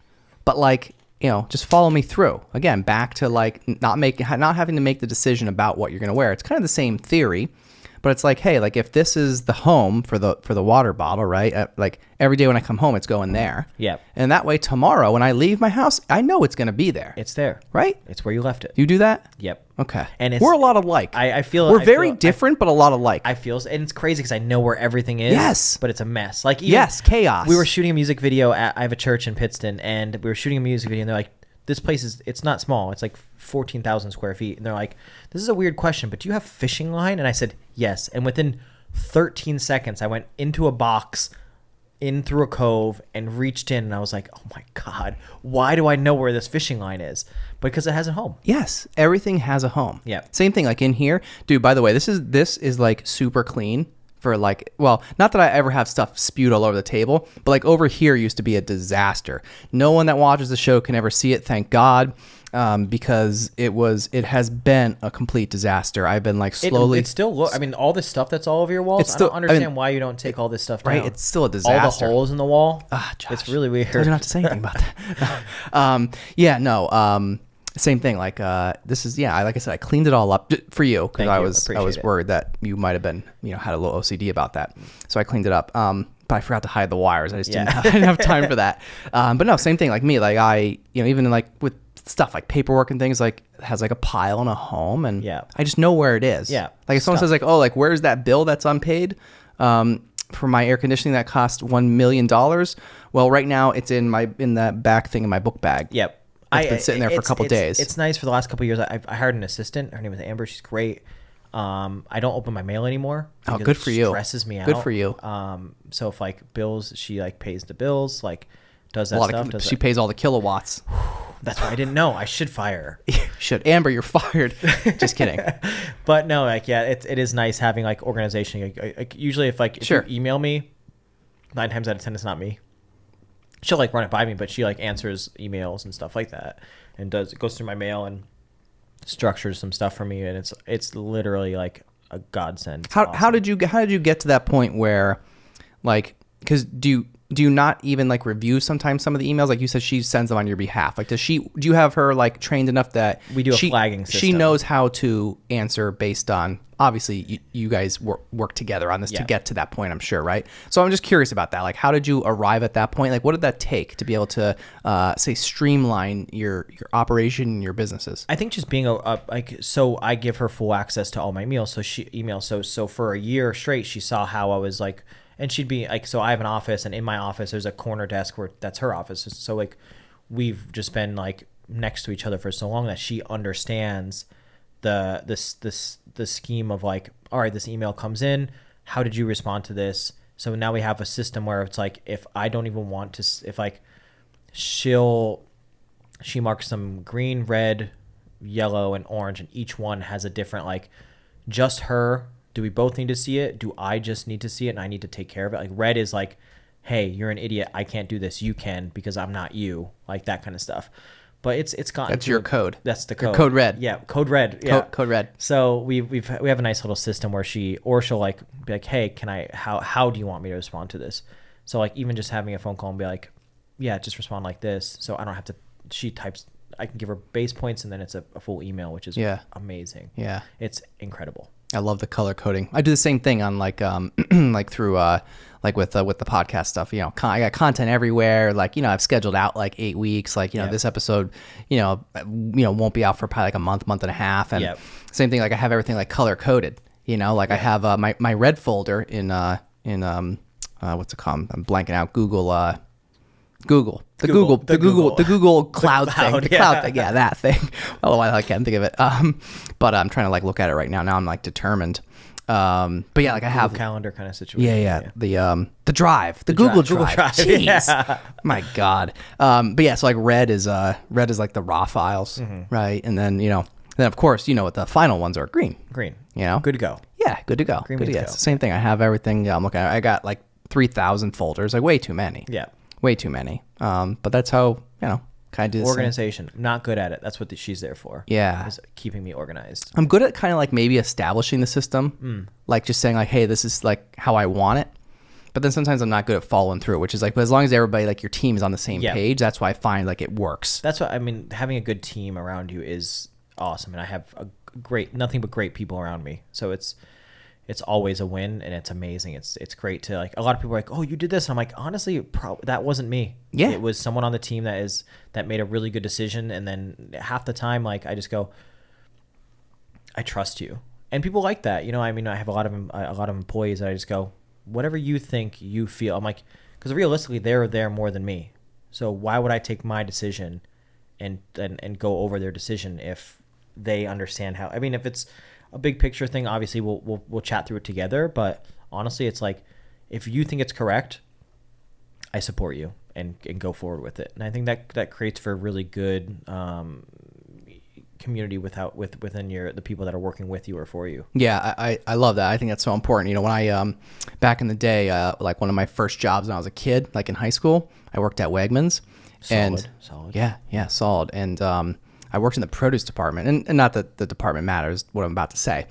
but like, just follow me through again, back to like not having to make the decision about what you're gonna wear. It's kind of the same theory, but it's like, hey, like if this is the home for the water bottle, right? Like every day when I come home, it's going there. Yeah. And that way tomorrow when I leave my house, I know it's going to be there. It's there. Right? It's where you left it. You do that? Yep. Okay. And we're a lot alike. I feel we're very different, but a lot alike. I feel, and it's crazy because I know where everything is. Yes. But it's a mess. Like chaos. We were shooting a music video I have a church in Pittston, and we were shooting a music video, and they're like, this place it's not small. It's like 14,000 square feet. And they're like, this is a weird question, but do you have fishing line? And I said, yes. And within 13 seconds, I went into a box, in through a cove, and reached in. And I was like, oh my God, why do I know where this fishing line is? Because it has a home. Yes. Everything has a home. Yeah. Same thing like in here. Dude, by the way, this is like super clean. For like, well, not that I ever have stuff spewed all over the table, but like over here used to be a disaster. No one that watches the show can ever see it, thank God, because it has been a complete disaster. I've been like slowly. It still I mean, all this stuff that's all over your walls. I don't understand why you don't take all this stuff down. Right, it's still a disaster. All the holes in the wall. Josh, it's really weird. I told you not to say anything about that. Same thing. Like this is like I said, I cleaned it all up for you because I was worried that you might have been had a little OCD about that, so I cleaned it up. But I forgot to hide the wires. I just didn't have time for that. But no, same thing. Like me, like I even like with stuff like paperwork and things, like it has like a pile in a home, and I just know where it is. Yeah. Like if someone says like, oh, like where's that bill that's unpaid? For my air conditioning that cost $1 million. Well, right now it's in that back thing in my book bag. Yep. It's been sitting there for a couple days. It's nice for the last couple of years. I hired an assistant. Her name is Amber. She's great. I don't open my mail anymore. Oh, good for you. It stresses me out. Good for you. So if like bills, she like pays the bills, like does that stuff. She pays all the kilowatts. That's why I didn't know. I should fire her. Should. Amber, you're fired. Just kidding. But no, like it is nice having like organization. Like usually if you email me, 9 times out of 10 it's not me. She'll like run it by me, but she like answers emails and stuff like that, and goes through my mail and structures some stuff for me, and it's literally like a godsend. How did you get to that point where, like, because do you not even like review sometimes some of the emails? Like you said, she sends them on your behalf. Like do you have her like trained enough that we do a flagging system? She knows how to answer based on, obviously you guys work together on this to get to that point, I'm sure, right? So I'm just curious about that. Like how did you arrive at that point? Like what did that take to be able to say streamline your operation and your businesses? I think just being so I give her full access to all my emails. So for a year straight, she saw how I was like, and she'd be like, so I have an office, and in my office there's a corner desk where that's her office. So like we've just been like next to each other for so long that she understands the scheme of like, all right, this email comes in, how did you respond to this? So now we have a system where it's like, if I don't even want to, if like she marks some green, red, yellow, and orange, and each one has a different, like, just her, do we both need to see it? Do I just need to see it and I need to take care of it? Like red is like, hey, you're an idiot, I can't do this, you can, because I'm not you, like that kind of stuff. But it's gotten that's your code. That's the code. Your code red. Yeah, code red. Yeah. Code red. So we have a nice little system where she'll like be like, hey, can I, how do you want me to respond to this? So like even just having a phone call and be like, yeah, just respond like this. So I don't have to, she types, I can give her base points and then it's a full email, which is amazing. Yeah. It's incredible. I love the color coding. I do the same thing on like like through like with the podcast stuff. You know, I got content everywhere. Like, you know, I've scheduled out like 8 weeks. Like, you know, this episode, won't be out for probably like a month and a half. And same thing. Like I have everything like color coded. You know, like I have my red folder in what's it called? I'm blanking out. The Google cloud thing, that thing. Oh, I can't think of it. But I'm trying to like look at it right now. Now I'm like determined. But yeah, like I have calendar kind of situation. Yeah. The drive, the Google Drive. Jeez, yeah. My God. But yeah, so like red is like the raw files, right? And then then of course what the final ones are green. Green. Good to go. Yeah, good to go. Green good to go. It's the same thing. I have everything. I'm looking at. I got like 3,000 folders. Like way too many. Yeah. Way too many. But that's how, kind of do this organization. I'm not good at it. That's what she's there for. Yeah. Is keeping me organized. I'm good at kind of like maybe establishing the system. Like just saying like, hey, this is like how I want it. But then sometimes I'm not good at following through, which is like, but as long as everybody, like your team is on the same page, that's why I find like it works. That's what I mean. Having a good team around you is awesome. And I have nothing but great people around me. So it's always a win, and it's amazing. It's great to like. A lot of people are like, "Oh, you did this," and I'm like, honestly, that wasn't me. Yeah, it was someone on the team that made a really good decision, and then half the time, like I just go, "I trust you," and people like that. I mean, I have a lot of employees that I just go, "Whatever you think, you feel." I'm like, because realistically, they're there more than me, so why would I take my decision and go over their decision if they understand how? I mean, if it's a big picture thing, obviously we'll chat through it together, but honestly it's like, if you think it's correct, I support you and go forward with it. And I think that creates for a really good community within the people that are working with you or for you. Yeah, I love that. I think that's so important. When I back in the day, like one of my first jobs when I was a kid, like in high school, I worked at Wegmans. Solid. Yeah, solid. And I worked in the produce department, and not that the department matters what I'm about to say,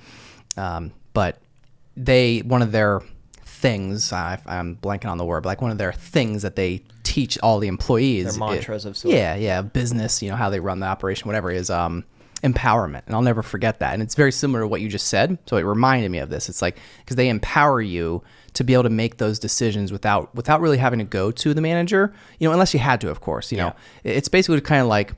but one of their things, I'm blanking on the word, but like one of their things that they teach all the employees, their mantras of sorts. Business, how they run the operation, whatever, is empowerment. And I'll never forget that. And it's very similar to what you just said. So it reminded me of this. It's like, because they empower you to be able to make those decisions without really having to go to the manager, unless you had to, of course. It's basically kind of like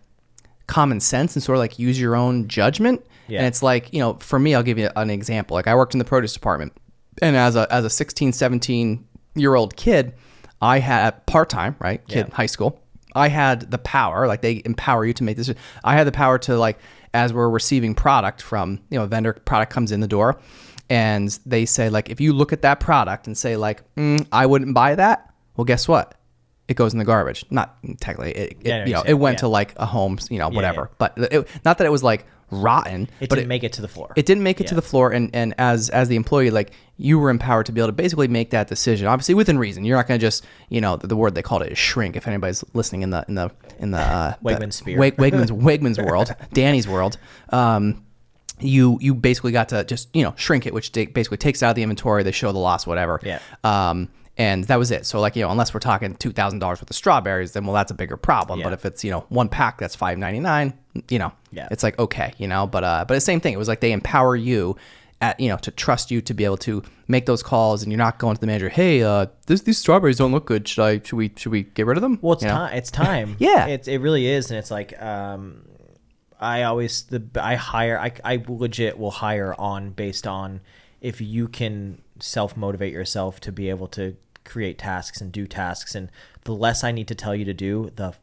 common sense and sort of like use your own judgment. And it's like, for me, I'll give you an example. Like I worked in the produce department, and as a 16, 17-year-old kid, I had part-time, right? High school. I had the power, like they empower you to make this. I had the power to, like, as we're receiving product from, a vendor, product comes in the door, and they say, like, if you look at that product and say, like, I wouldn't buy that, well, guess what? It goes in the garbage. Not technically, it went to like a home, whatever. But not that it was like rotten. It didn't make it to the floor. It didn't make it to the floor. And as the employee, like, you were empowered to be able to basically make that decision, obviously within reason. You're not going to just, the word they called it is shrink. If anybody's listening in the Wegmans sphere, Wegmans world, Danny's world, you basically got to just shrink it, which basically takes it out of the inventory. They show the loss, whatever. And that was it. So like, unless we're talking $2,000 worth of strawberries, then well, that's a bigger problem. Yeah. But if it's, one pack that's $5.99, it's like, okay, but the same thing. It was like they empower you to trust you to be able to make those calls, and you're not going to the manager, hey, these strawberries don't look good. Should we get rid of them? Well, it's time. Yeah. It really is. And it's like, I legit will hire based on if you can self-motivate yourself to be able to create tasks and do tasks, and the less I need to tell you to do, the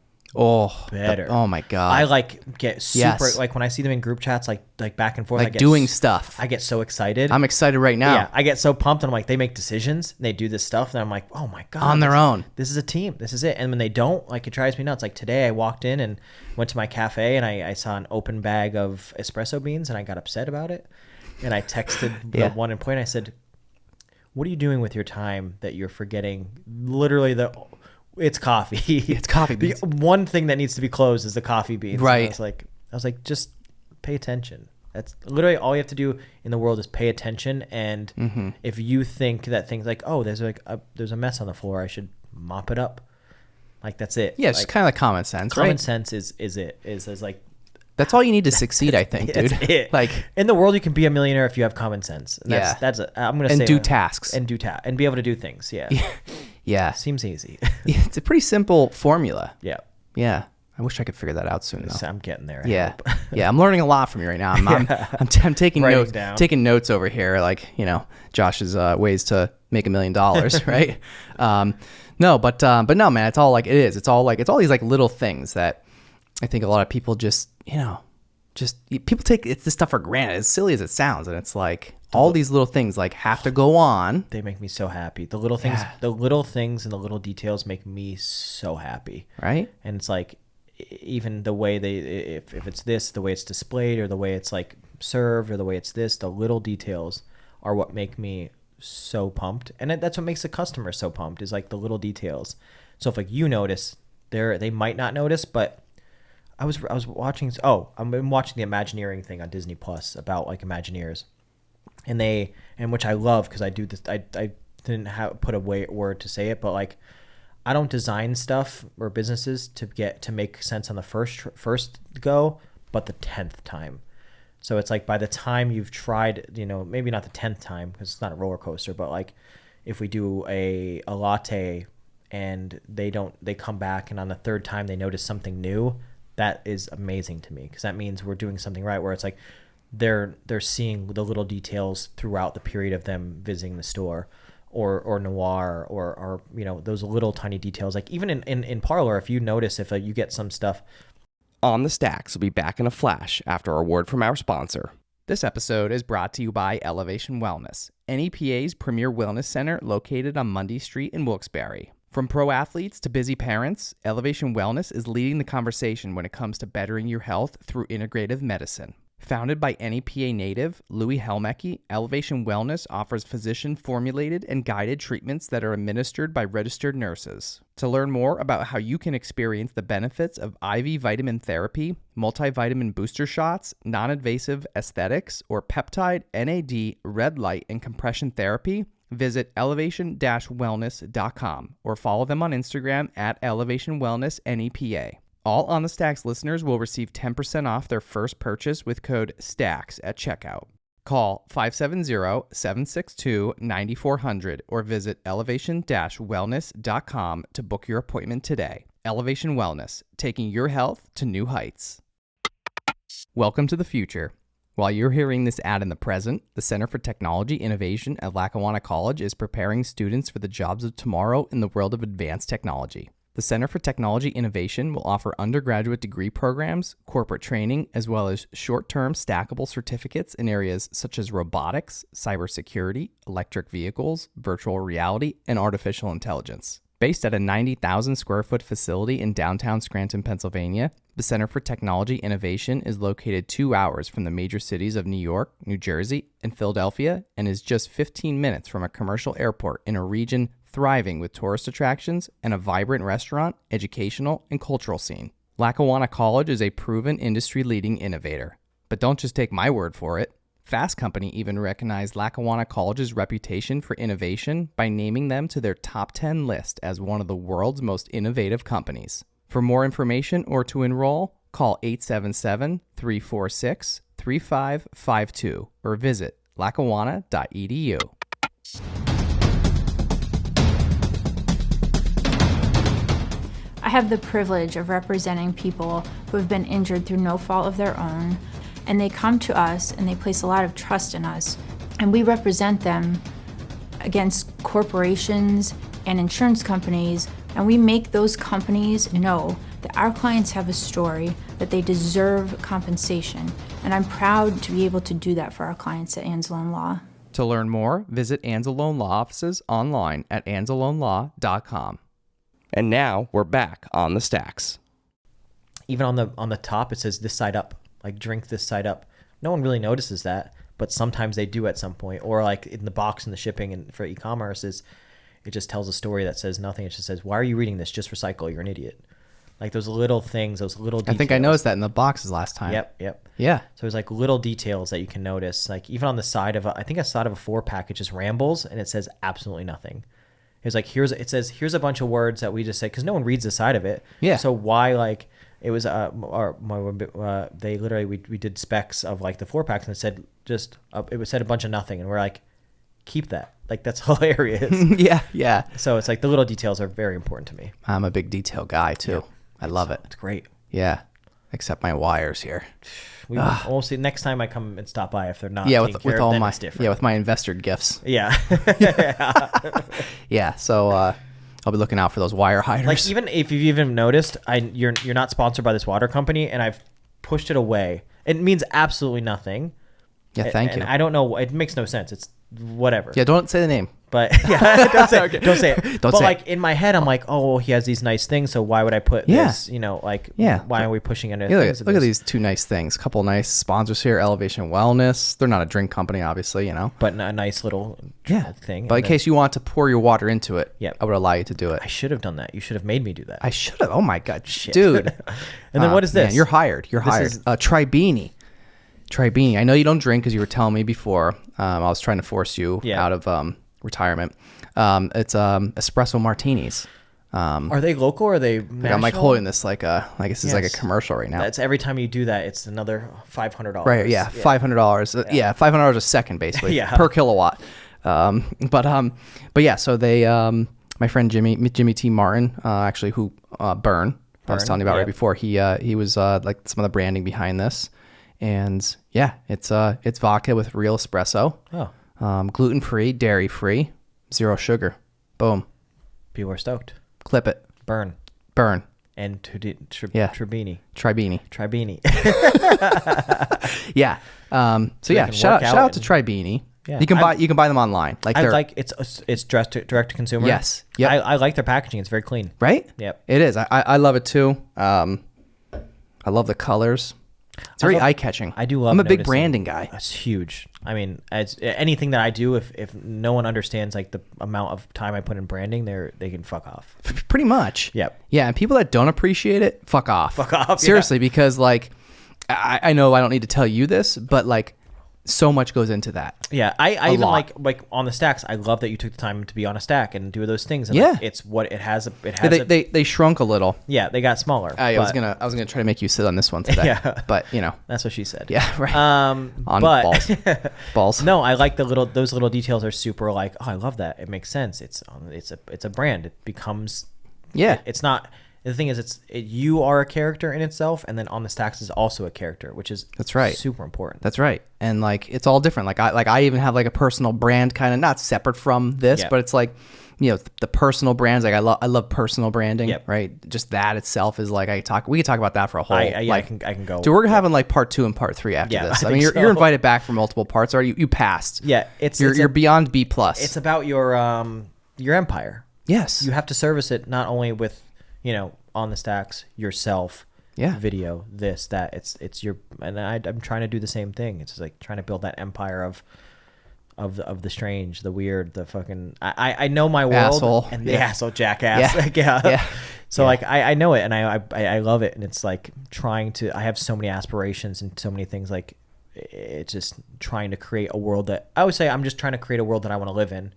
better. Oh my God. I get super like when I see them in group chats, like back and forth, like doing stuff. I get so excited. I'm excited right now. Yeah, I get so pumped, and I'm like, they make decisions, and they do this stuff, and I'm like, oh my God, on their own. This is a team. This is it. And when they don't, like, it drives me nuts. Like today, I walked in and went to my cafe, and I saw an open bag of espresso beans, and I got upset about it, and I texted the one in point. I said, what are you doing with your time that you're forgetting? Literally it's coffee. It's coffee beans. The one thing that needs to be closed is the coffee beans. Right. And I was like, just pay attention. That's literally all you have to do in the world is pay attention. And if you think that things like, oh, there's a mess on the floor, I should mop it up. Like, that's it. Yeah, it's just kind of like common sense, right? Common sense is like, that's all you need to succeed, I think, dude. That's it. Like, in the world, you can be a millionaire if you have common sense. And I'm gonna say do tasks and be able to do things. Yeah. Yeah. Seems easy. It's a pretty simple formula. Yeah. Yeah. I wish I could figure that out soon, though. I'm getting there. Yeah. I'm learning a lot from you right now. I'm taking notes, taking notes over here, like, Josh's ways to make $1 million, right? But no, man, it's all like it is. It's all these like little things that I think a lot of people just people take this stuff for granted, as silly as it sounds. And it's like all these little things like have to go on. They make me so happy. The little things, and the little details make me so happy. Right. And it's like, even the way if it's this, the way it's displayed, or the way it's like served, or the way it's this, the little details are what make me so pumped. And that's what makes the customer so pumped, is like the little details. So if like you notice, they might not notice, but I was watching. I've been watching the Imagineering thing on Disney Plus about like Imagineers, and which I love because I do this. I didn't put a word to say it, but like I don't design stuff or businesses to make sense on the first go, but the 10th time. So it's like by the time you've tried, maybe not the 10th time because it's not a roller coaster, but like if we do a latte and they come back and on the third time they notice something new. That is amazing to me because that means we're doing something right, where it's like they're seeing the little details throughout the period of them visiting the store, or Noir, or those little tiny details. Like even in Parlor, if you notice, if you get some stuff. On the Stacks will be back in a flash after a word from our sponsor. This episode is brought to you by Elevation Wellness, NEPA's premier wellness center located on Mundy Street in Wilkes-Barre. From pro athletes to busy parents, Elevation Wellness is leading the conversation when it comes to bettering your health through integrative medicine. Founded by NEPA native Louis Helmecke, Elevation Wellness offers physician-formulated and guided treatments that are administered by registered nurses. To learn more about how you can experience the benefits of IV vitamin therapy, multivitamin booster shots, non-invasive aesthetics, or peptide, NAD, red light, and compression therapy, visit elevation-wellness.com or follow them on Instagram at Elevation Wellness NEPA. All On the Stacks listeners will receive 10% off their first purchase with code STACKS at checkout. Call 570-762-9400 or visit elevation-wellness.com to book your appointment today. Elevation Wellness, taking your health to new heights. Welcome to the future. While you're hearing this ad in the present, the Center for Technology Innovation at Lackawanna College is preparing students for the jobs of tomorrow in the world of advanced technology. The Center for Technology Innovation will offer undergraduate degree programs, corporate training, as well as short-term stackable certificates in areas such as robotics, cybersecurity, electric vehicles, virtual reality, and artificial intelligence. Based at a 90,000 square foot facility in downtown Scranton, Pennsylvania, the Center for Technology Innovation is located 2 hours from the major cities of New York, New Jersey, and Philadelphia, and is just 15 minutes from a commercial airport in a region thriving with tourist attractions and a vibrant restaurant, educational, and cultural scene. Lackawanna College is a proven industry-leading innovator. But don't just take my word for it. Fast Company even recognized Lackawanna College's reputation for innovation by naming them to their top 10 list as one of the world's most innovative companies. For more information or to enroll, call 877-346-3552 or visit lackawanna.edu. I have the privilege of representing people who have been injured through no fault of their own, and they come to us and they place a lot of trust in us, and we represent them against corporations and insurance companies, and we make those companies know that our clients have a story, that they deserve compensation, and I'm proud to be able to do that for our clients at Anzalone Law. To learn more, visit Anzalone Law offices online at anzalonelaw.com. And now we're back on the stacks. Even on the top, it says this side up, like drink this side up. No one really notices that, but sometimes they do at some point. Or like in the box in the shipping and for e-commerce, it just tells a story that says nothing. It just says, why are you reading this? Just recycle. You're an idiot. Like those little things, those little details. I think I noticed that in the boxes last time. Yep. Yeah. So there's like little details that you can notice. Like even on the side of a 4-pack, it just rambles and it says absolutely nothing. It's like, here's a bunch of words that we just say, because no one reads the side of it. Yeah. So why, like, it was, they literally, we did specs of like the 4-packs and it said it said a bunch of nothing. And we're like, keep that. Like, that's hilarious. Yeah. So it's like the little details are very important to me. I'm a big detail guy too. Yeah. I love it. It's great. Yeah. Except my wires here. We'll see next time I come and stop by if they're not. With all my with my investor gifts. Yeah. Yeah. So I'll be looking out for those wire hiders. Like even if you've even noticed, you're not sponsored by this water company, and I've pushed it away. It means absolutely nothing. Yeah. Thank you. And I don't know. It makes no sense. It's whatever. Yeah. Don't say the name. But yeah, don't say it. Don't say it. But like in my head, I'm like, oh, he has these nice things, so why would I put this? You know, like, why are we pushing into things? Look at these two nice things. A couple nice sponsors here. Elevation Wellness. They're not a drink company, obviously, you know. But a nice little thing. But in case you want to pour your water into it, Yep. I would allow you to do it. I should have done that. You should have made me do that. I should have. Oh my God, Shit. dude. And then what is this? Man, you're hired. You're hired. Tribini. I know you don't drink because you were telling me before. I was trying to force you out of retirement. It's espresso martinis. Are they local or are they national? I'm like holding this like this is like a commercial right now. That's every time you do that, it's another $500. Right. Yeah. $500. Yeah. $500 a second basically per kilowatt. But yeah. So they, my friend Jimmy T. Martin, actually who Burn. I was telling you about right before. He was like some of the branding behind this, and yeah, it's vodka with real espresso. Oh. Gluten free, dairy free, 0 sugar. Boom. People are stoked. Clip it. Burn. And Tribini. Yeah. So yeah, shout out to Tribini. Yeah. You can buy them online. Like it's direct to consumer. Yes. Yep. I like their packaging. It's very clean. Right? Yep. It is. I love it too. I love the colors. It's very eye-catching. I do love. I'm a big branding guy. It's huge. I mean, anything that I do, if no one understands like the amount of time I put in branding, they can fuck off. Pretty much. Yep. Yeah, and people that don't appreciate it, fuck off. Fuck off. Seriously, because like, I know I don't need to tell you this, but like, so much goes into that. Yeah, I even like on the stacks. I love that you took the time to be on a stack and do those things. And like, it's what it has. They shrunk a little. Yeah, they got smaller. I was gonna try to make you sit on this one today. Yeah, but you know that's what she said. Yeah, right. On balls. No, I like those little details are super. Like, oh, I love that. It makes sense. It's a brand. It becomes. Yeah. It's not. The thing is, you are a character in itself, and then on the stacks is also a character, which is super important. That's right, and like it's all different. Like I even have like a personal brand, kind of not separate from this, but it's like, you know, the personal brands. Like I love personal branding, right? Just that itself is like we could talk about that for a whole. I can go. Dude, we're having like part 2 and part 3 after this. I mean, you're invited back for multiple parts, or you passed. Yeah, you're beyond B+. It's about your empire. Yes, you have to service it not only with, you know, on the stacks, yourself, video, this, that. It's your, and I'm trying to do the same thing. It's like trying to build that empire of the strange, the weird, the fucking. I know my world, asshole. And the asshole jackass. Yeah. So like I know it, and I love it, and it's like trying to. I have so many aspirations and so many things like it's just trying to create a world that I would say I'm just trying to create a world that I want to live in.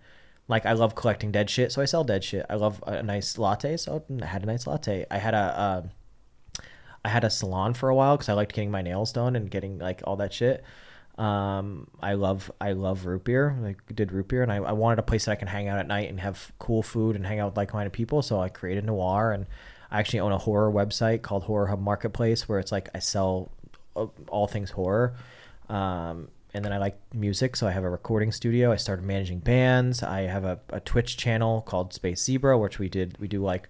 Like I love collecting dead shit, so I sell dead shit. I love a nice latte, so I had a nice latte. I had a salon for a while because I liked getting my nails done and getting like all that shit. I love root beer. I did root beer, and I wanted a place that I can hang out at night and have cool food and hang out with like-minded people. So I created Noir, and I actually own a horror website called Horror Hub Marketplace, where it's like I sell all things horror. And then I like music, so I have a recording studio. I started managing bands. I have a Twitch channel called Space Zebra, which we do like,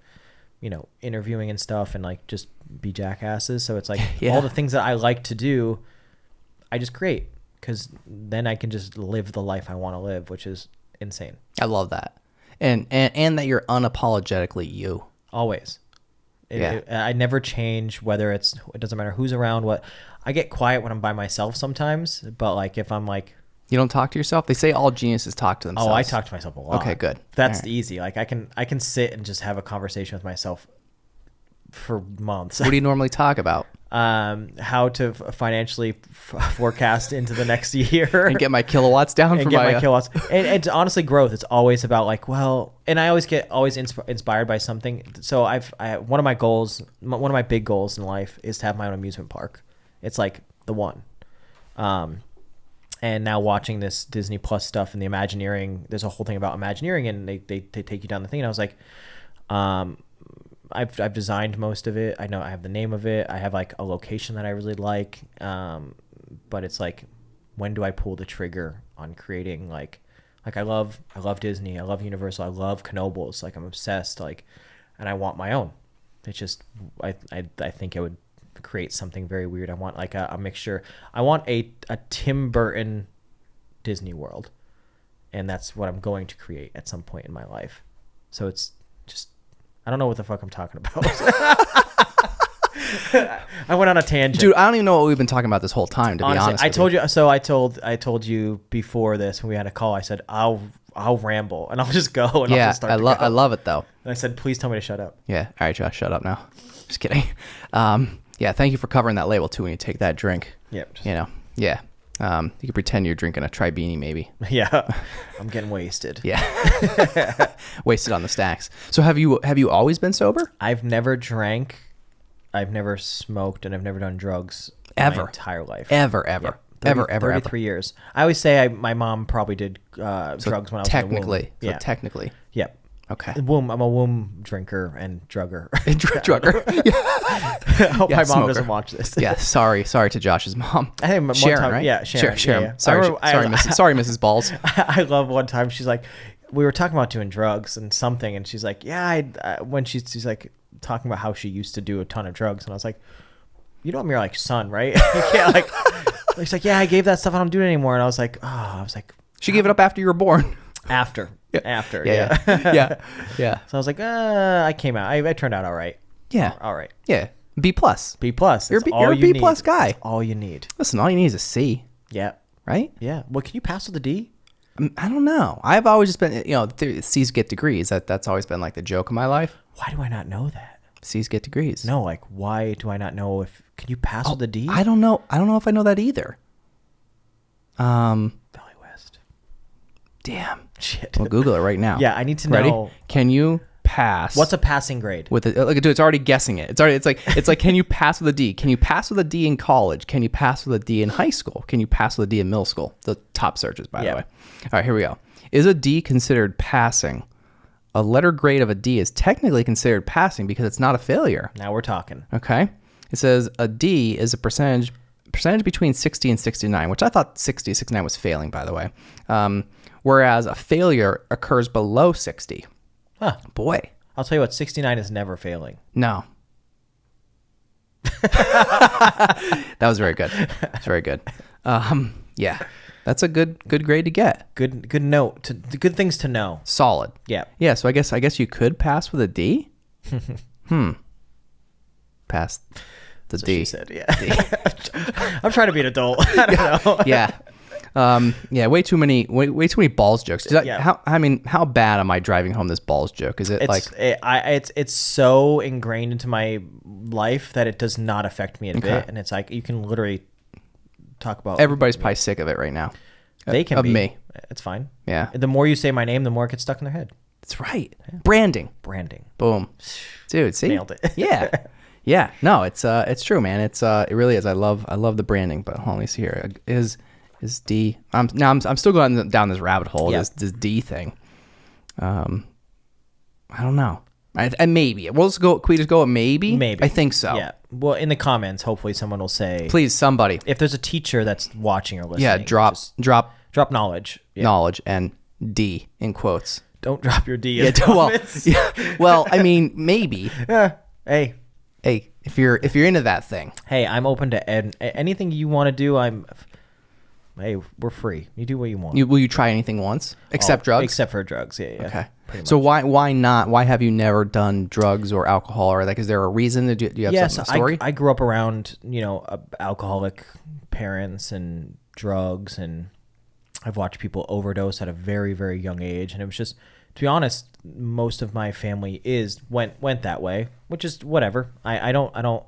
you know, interviewing and stuff, and like just be jackasses. So it's like all the things that I like to do, I just create, because then I can just live the life I want to live, which is insane. I love that, and that you're unapologetically you. Always. I never change, whether it doesn't matter who's around, what. I get quiet when I'm by myself sometimes, but like if I'm like, you don't talk to yourself. They say all geniuses talk to themselves. Oh, I talk to myself a lot. Okay, good. That's easy. Like I can sit and just have a conversation with myself for months. What do you normally talk about? How to financially forecast into the next year and get my kilowatts down. And get my kilowatts. And it's honestly growth. It's always about like, well, and I always get inspired by something. So one of my goals, one of my big goals in life is to have my own amusement park. It's like the one. And now watching this Disney Plus stuff and the Imagineering, there's a whole thing about Imagineering, and they take you down the thing. And I was like, I've designed most of it. I know I have the name of it. I have like a location that I really like. But it's like, when do I pull the trigger on creating like I love Disney. I love Universal. I love Knoebels. Like I'm obsessed. Like, and I want my own. It's just, I think I would create something very weird. I want like a mixture. I want a Tim Burton Disney World, and that's what I'm going to create at some point in my life. So it's just, I don't know what the fuck I'm talking about. I went on a tangent, dude. I don't even know what we've been talking about this whole time, to honestly, be honest. I told you. So I told you before this, when we had a call, I said I'll ramble and I'll just go. And I'll just start I love it though. And I said, please tell me to shut up. Yeah. All right, Josh, shut up now. Just kidding. Yeah, thank you for covering that label too when you take that drink. Yep. You know, yeah. You can pretend you're drinking a Tribini maybe. Yeah. I'm getting wasted. Yeah. Wasted on the stacks. So have you always been sober? I've never drank, I've never smoked, and I've never done drugs ever. My entire life. Ever. Yep. Ever. 33 years. I always say my mom probably did drugs when I was technically. in the womb. So technically. Yep. Okay. I'm a womb drinker and drugger. Drugger. I hope my mom smoker. doesn't watch this. Yeah. Sorry to Josh's mom. I think Sharon, time, right? Yeah, Sharon. Sharon. Yeah. Sorry, Mrs. Balz. I love one time she's like, we were talking about doing drugs and something, and she's like, yeah, when she's like talking about how she used to do a ton of drugs, and I was like, you know, I'm your like son, right? You can't like. She's like, yeah, I gave that stuff. I don't do it anymore. And I was like, She gave it up after you were born. After. Yeah. So I was like, I came out. I turned out all right. Yeah. All right. Yeah. B plus. B plus. You're a B plus guy. That's all you need. Listen, all you need is a C. Yeah. Right? Yeah. Well, can you pass with a D? I don't know. I've always just been, you know, C's get degrees. That's always been like the joke of my life. Why do I not know that? C's get degrees. No, like, why do I not know if, can you pass with a D? I don't know. I don't know if I know that either. Valley West. Damn. Shit. We'll Google it right now. Yeah, I need to Ready? know. Can you pass? What's a passing grade? With a, look, dude, it's already guessing it. It's like, can you pass with a D? Can you pass with a D in college? Can you pass with a D in high school? Can you pass with a D in middle school? The top searches, by the way. All right, here we go. Is a D considered passing? A letter grade of a D is technically considered passing because it's not a failure. Now we're talking. Okay. It says a D is a percentage between 60 and 69, which I thought 69 was failing, by the way. Whereas a failure occurs below 60. Huh. Boy. I'll tell you what, 69 is never failing. No. That was very good. It's very good. Yeah. That's a good grade to get. Good note. Good things to know. Solid. Yeah. Yeah, so I guess you could pass with a D. Pass the That's D. what she said, yeah. I'm trying to be an adult. I don't know. Yeah. Yeah, way too many balls jokes. Yeah. How bad am I driving home this balls joke? Is it it's so ingrained into my life that it does not affect me a bit, and it's like you can literally talk about. Everybody's probably sick of it right now. They can of be. me. It's fine. Yeah. The more you say my name, the more it gets stuck in their head. That's right. Branding. Boom. Dude, see? Nailed it. Yeah. Yeah. No, it's true, man. It really is. I love the branding, but hold on, let me see here. Is D I'm still going down this rabbit hole, Yeah. this D thing. I don't know. I maybe. We'll just go, can we just go with maybe? Maybe. I think so. Yeah. Well, in the comments, hopefully someone will say, Please, somebody. if there's a teacher that's watching or listening, Yeah, drop drop knowledge. Yeah. knowledge and D in quotes. Don't drop your D. Yeah, well, I mean, maybe. Hey, If you're into that thing. I'm open to anything you want to do. Hey, we're free. You do what you want. Will you try anything once? Except drugs? Except for drugs, yeah. Okay. pretty So much. why not? Why have you never done drugs or alcohol or like? Is there a reason? Do you have some story? I grew up around alcoholic parents and drugs, and I've watched people overdose at a very, very young age, and it was just, to be honest, most of my family went that way, which is whatever. I don't.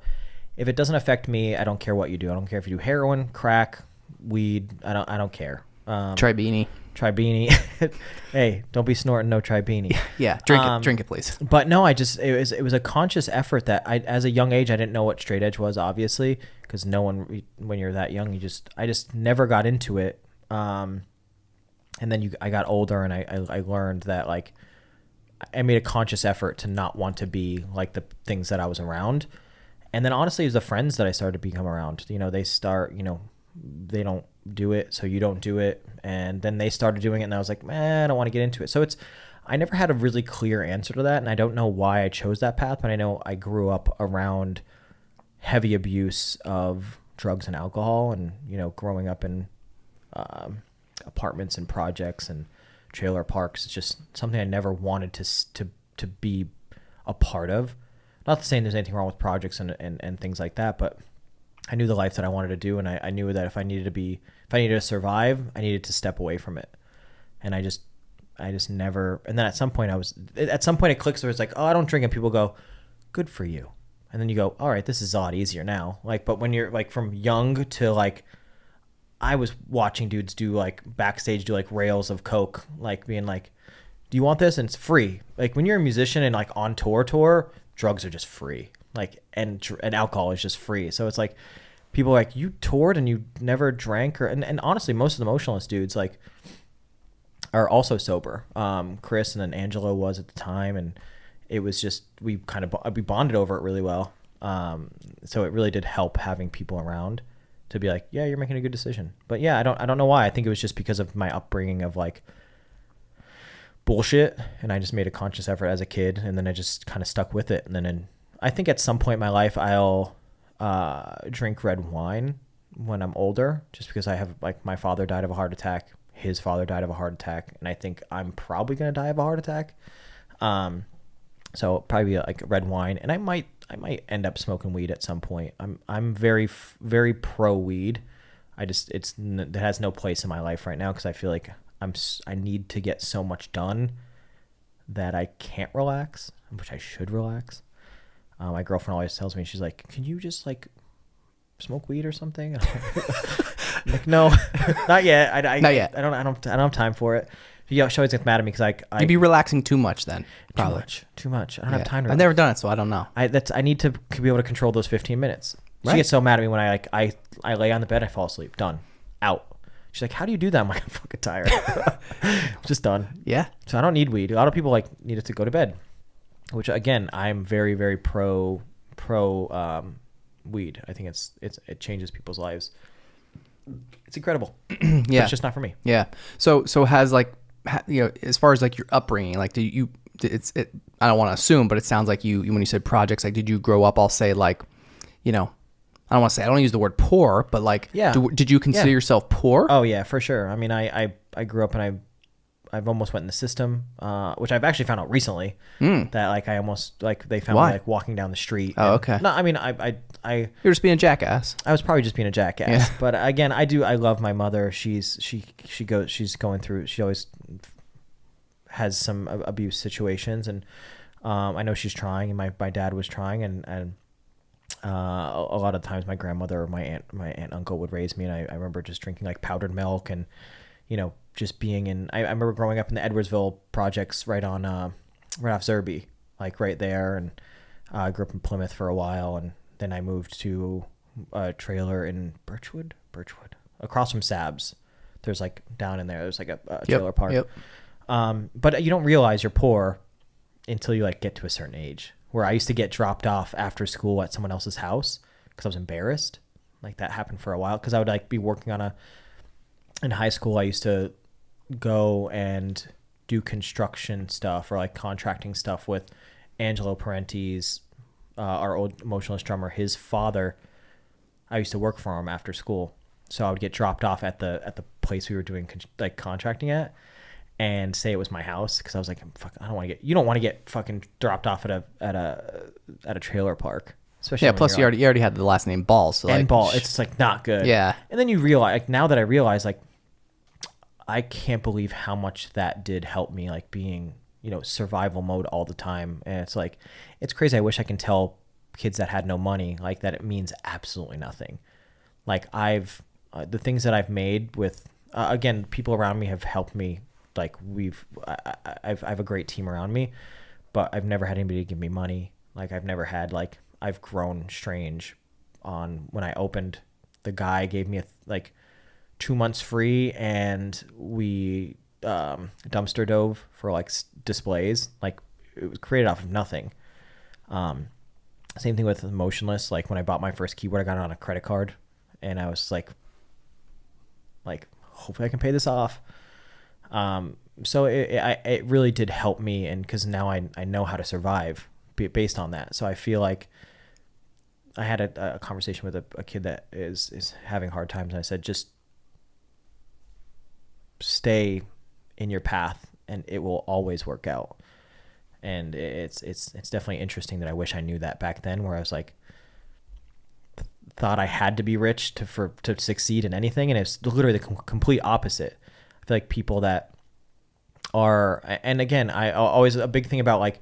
If it doesn't affect me, I don't care what you do. I don't care if you do heroin, crack, weed. I don't care. Tribini. Hey, don't be snorting no Tribini. Yeah, drink it, please. But no, it was a conscious effort that as a young age, I didn't know what straight edge was, obviously, because no one, when you're that young, I just never got into it. And then I got older, and I learned that, like, I made a conscious effort to not want to be like the things that I was around. And then honestly, it was the friends that I started to become around. They start, they don't do it, so you don't do it. And then they started doing it, and I was like, man, I don't want to get into it. So I never had a really clear answer to that, and I don't know why I chose that path, but I know I grew up around heavy abuse of drugs and alcohol, and, growing up in apartments and projects and trailer parks. It's just something I never wanted to be a part of. Not to say there's anything wrong with projects and things like that, but I knew the life that I wanted to do, and I knew that if I needed to survive, I needed to step away from it. And I just never. And then at some point it clicks where it's like, oh, I don't drink, and people go, good for you. And then you go, all right, this is a lot easier now. Like, but when you're like from young to like, I was watching dudes do like backstage, do like rails of coke, like being like, do you want this? And it's free. Like when you're a musician and like on tour, drugs are just free. Like, and alcohol is just free. So it's like, people are like, you toured and you never drank, and honestly, most of the Motionless dudes like are also sober. Chris and then Angelo was at the time, and it was just, we bonded over it really well. So it really did help having people around to be like, yeah, you're making a good decision. But yeah, I don't know why. I think it was just because of my upbringing of like bullshit, and I just made a conscious effort as a kid, and then I just kind of stuck with it. And then I think at some point in my life, I'll drink red wine when I'm older, just because I have, like, my father died of a heart attack, his father died of a heart attack, and I think I'm probably going to die of a heart attack. So probably like red wine, and I might end up smoking weed at some point. I'm very, very pro weed. It has no place in my life right now, because I feel like I need to get so much done that I can't relax, which I should relax. My girlfriend always tells me, she's like, can you just like smoke weed or something? I'm like, no, not yet. Not yet. I don't have time for it. She always gets mad at me because You'd be relaxing too much then. Probably. Too much. I don't have time to. I've never done it, so I don't know. I need to be able to control those 15 minutes. Right. She gets so mad at me when I lay on the bed, I fall asleep. Done. Out. She's like, how do you do that? I'm like, I'm fucking tired. Just done. Yeah. So I don't need weed. A lot of people need it to go to bed, which again, I'm very, very pro weed. I think it changes people's lives. It's incredible. Yeah. But it's just not for me. Yeah. So has like, as far as like your upbringing, like I don't want to assume, but it sounds like you when you said projects, like did you grow up, I'll say like, I don't want to say, I don't use the word poor, but like, yeah. Did you consider yourself poor? Oh yeah, for sure. I mean, I grew up and I've almost went in the system, which I've actually found out recently that like I almost like they found me like walking down the street. Oh, okay. No, I mean You're just being a jackass. I was probably just being a jackass. Yeah. But again, I love my mother. She always has some abuse situations, and I know she's trying, and my dad was trying, and A lot of times my grandmother or my aunt and uncle would raise me, and I remember just drinking like powdered milk and, you know, just being in. I remember growing up in the Edwardsville projects right off Zerby, like right there, and I grew up in Plymouth for a while, and then I moved to a trailer in Birchwood, across from Sabs. There's like down in there. There's like a trailer park. Yep. But you don't realize you're poor until you like get to a certain age. Where I used to get dropped off after school at someone else's house because I was embarrassed. Like that happened for a while because I would like be working in high school. I used to go and do construction stuff or like contracting stuff with Angelo Parenti's, our old Motionless drummer. His father, I used to work for him after school. So I would get dropped off at the place we were doing like contracting at, and say it was my house because I was like, fuck, I don't want to get. You don't want to get fucking dropped off at a trailer park, especially. Yeah. Plus, you already had the last name Balz, so and like, Ball. It's just like not good. Yeah. And then you realize, like now that I realize, like I can't believe how much that did help me, like being, you know, survival mode all the time. And it's like, it's crazy. I wish I can tell kids that had no money like that it means absolutely nothing. Like the things that I've made with again, people around me have helped me. Like I have a great team around me, but I've never had anybody give me money. Like I've never had like, I've grown strange on when I opened. The guy gave me 2 months free, and we dumpster dove for like displays. Like it was created off of nothing. Same thing with Motionless. Like when I bought my first keyboard, I got it on a credit card, and I was like hopefully I can pay this off. So it really did help me, and because now I know how to survive based on that. So I feel like I had a conversation with a kid that is having hard times, and I said, just stay in your path and it will always work out. And it's definitely interesting that I wish I knew that back then, where I was like, thought I had to be rich to succeed in anything, and it's literally the complete opposite. I feel like people that are, and again, I always, a big thing about like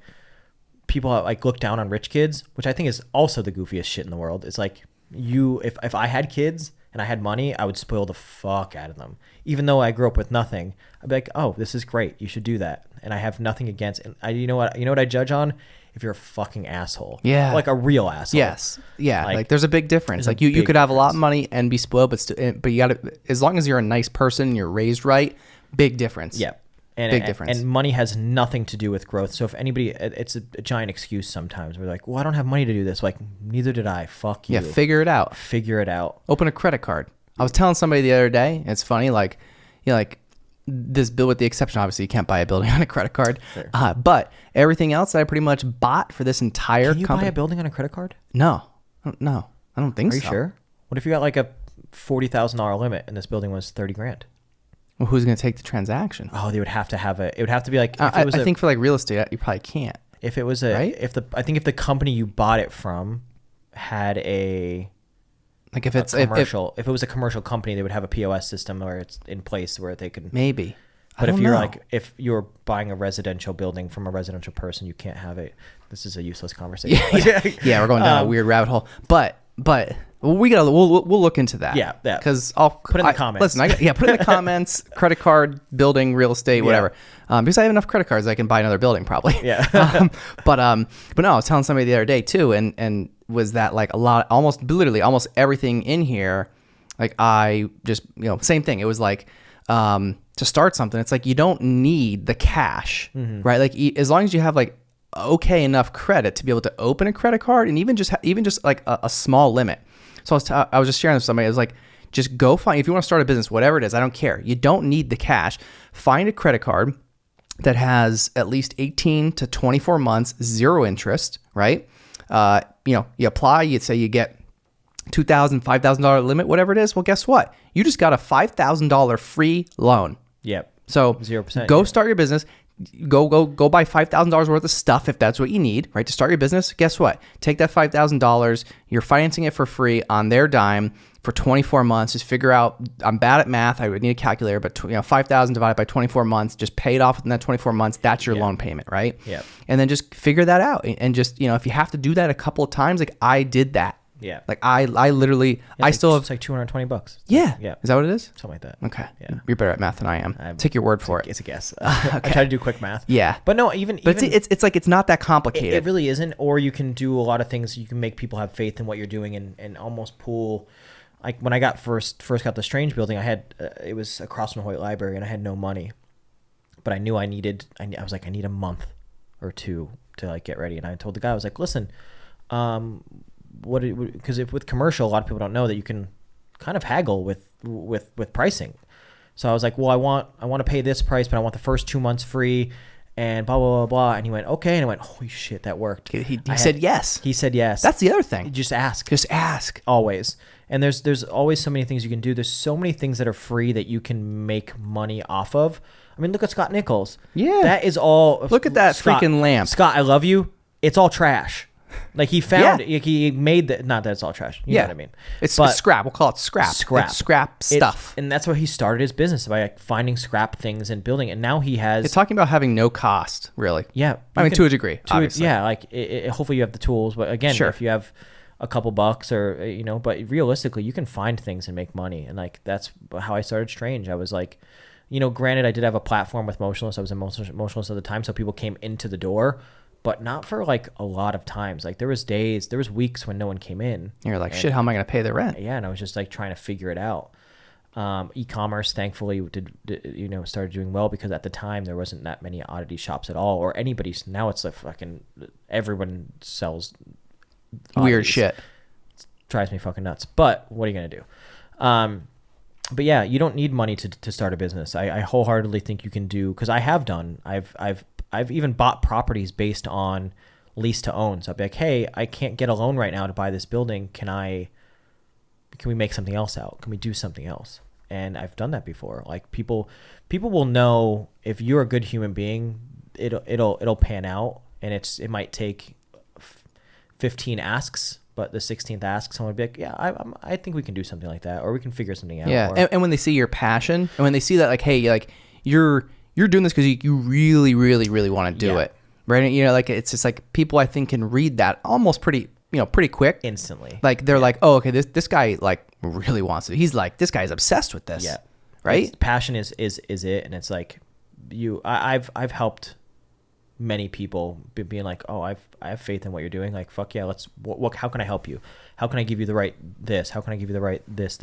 people that like look down on rich kids, which I think is also the goofiest shit in the world. It's like if I had kids and I had money, I would spoil the fuck out of them. Even though I grew up with nothing, I'd be like, oh, this is great, you should do that. And I have nothing against, and you know what I judge on? If you're a fucking asshole. Yeah. Like a real asshole. Yes. Yeah. Like there's a big difference. Like you could have a lot of money and be spoiled, but you gotta, as long as you're a nice person and you're raised right, big difference. Yeah. Big difference. And money has nothing to do with growth. So if anybody, it's a giant excuse sometimes. We're like, well, I don't have money to do this. Like, neither did I. Fuck you. Yeah, figure it out. Figure it out. Open a credit card. I was telling somebody the other day, it's funny, like, you know, like this bill, with the exception, obviously, you can't buy a building on a credit card. Sure. But everything else that I pretty much bought for this entire company. Can you buy a building on a credit card? No, I don't think so. Are you sure? What if you got like a $40,000 limit and this building was $30,000? Well, who's going to take the transaction? Oh, they would have to have it. It would have to be like. I think for like real estate, you probably can't. If it was right? If the company you bought it from had a. Like if it's commercial, if it was a commercial company, they would have a POS system where it's in place where they could. Maybe. But if you're buying a residential building from a residential person, you can't have it. This is a useless conversation. Yeah, we're going down a weird rabbit hole. But we'll look into that. Yeah. Because I'll put it in the comments. Listen, put it in the comments. Credit card, building, real estate, whatever. Because I have enough credit cards, I can buy another building probably. Yeah. But no, I was telling somebody the other day too, and was that like almost everything in here, like I just, same thing. It was like to start something, it's like you don't need the cash, right? Like as long as you have like okay enough credit to be able to open a credit card, and even just like a small limit. So I was just sharing with somebody. I was like, just go find, if you want to start a business, whatever it is, I don't care. You don't need the cash. Find a credit card that has at least 18 to 24 months, zero interest, right? You apply, you'd say you get $2,000, $5,000 limit, whatever it is. Well, guess what? You just got a $5,000 free loan. Yep. So 0%. Go start your business. Go buy $5,000 worth of stuff if that's what you need, right? To start your business. Guess what? Take that $5,000. You're financing it for free on their dime for 24 months. Just figure out, I'm bad at math. I would need a calculator, but 5,000 divided by 24 months, just pay it off within that 24 months. That's your loan payment, right? Yeah. And then just figure that out. And just, if you have to do that a couple of times, like I did that. Yeah. Like I literally, I still have. It's like $220. Yeah. Yeah. Is that what it is? Something like that. Okay. Yeah. You're better at math than I am. Take your word for it. It's a guess. I try to do quick math. Yeah. But no, But it's like it's not that complicated. It really isn't. Or you can do a lot of things. You can make people have faith in what you're doing and almost pull. Like when I got first got the Strange building, I had it was across from the Hoyt Library, and I had no money, but I knew I was like, I need a month or two to like get ready. And I told the guy, I was like, listen, because if with commercial, a lot of people don't know that you can kind of haggle with pricing. So I was like, well, I want to pay this price, but I want the first 2 months free. And blah, blah, blah, blah. And he went, okay. And I went, holy shit, that worked. He said yes. He said yes. That's the other thing. Just ask. Just ask. Always. And there's always so many things you can do. There's so many things that are free that you can make money off of. I mean, look at Scott Nichols. Yeah. That is all. Look at that Scott, freaking lamp. Scott, I love you. It's all trash. Like he found, he made that. Not that it's all trash. You know what I mean? It's scrap. We'll call it scrap. It's scrap stuff. And that's why he started his business, by like finding scrap things and building. And now he has. It's talking about having no cost, really. Yeah. I mean, to a degree, obviously. Yeah. Like hopefully you have the tools, but again, if you have a couple bucks or, but realistically you can find things and make money. And like, that's how I started Strange. I was like, granted I did have a platform with Motionless. I was in Motionless at the time. So people came into the door, but not for like a lot of times. Like there was weeks when no one came in. You're like, shit, how am I going to pay the rent? Yeah. And I was just like trying to figure it out. E-commerce thankfully started doing well, because at the time there wasn't that many oddity shops at all, or anybody's. Now it's like fucking everyone sells weird shit. It drives me fucking nuts. But what are you going to do? But yeah, you don't need money to start a business. I wholeheartedly think you can do, because I have done. I've even bought properties based on lease to own. So I'd be like, hey, I can't get a loan right now to buy this building. Can we make something else out? Can we do something else? And I've done that before. Like people will know if you're a good human being, it'll pan out, and it might take 15 asks, but the 16th ask, someone would be like, yeah, I think we can do something like that, or we can figure something out. Yeah. And when they see your passion, and when they see that, like, hey, like you're doing this because you really, really, really want to do it, right? Like it's just like people, I think, can read that almost pretty quick, instantly. Like they're like, oh, okay, this guy like really wants it. He's like, this guy's obsessed with this. Yeah. Right. Passion is it, and it's like I've helped many people being like, oh, I have faith in what you're doing. Like, fuck yeah, let's. How can I help you? How can I give you the right this? How can I give you the right this?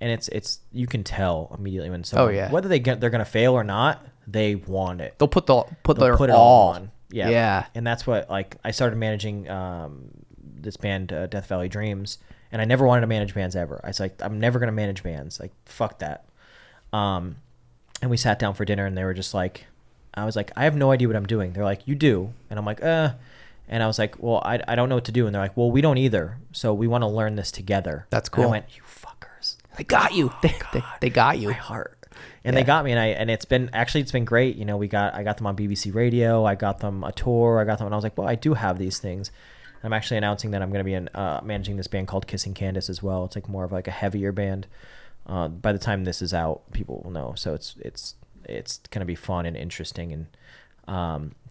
And it's you can tell immediately when someone, whether they're gonna fail or not, they want it. They'll put it all on. Yeah. Yeah. And that's what, like, I started managing this band, Death Valley Dreams, and I never wanted to manage bands ever. I was like, I'm never gonna manage bands. Like, fuck that. And we sat down for dinner, and they were just like, I was like, I have no idea what I'm doing. They're like, you do. And I'm like, And I was like, well, I don't know what to do. And they're like, well, we don't either. So we want to learn this together. That's cool. And I went, you fuckers. They got you. They got you. My heart. And they got me. And it's been great. I got them on BBC Radio. I got them a tour. And I was like, well, I do have these things. I'm actually announcing that I'm going to be managing this band called Kissing Candace as well. It's like more of like a heavier band. By the time this is out, people will know. So it's going to be fun and interesting. And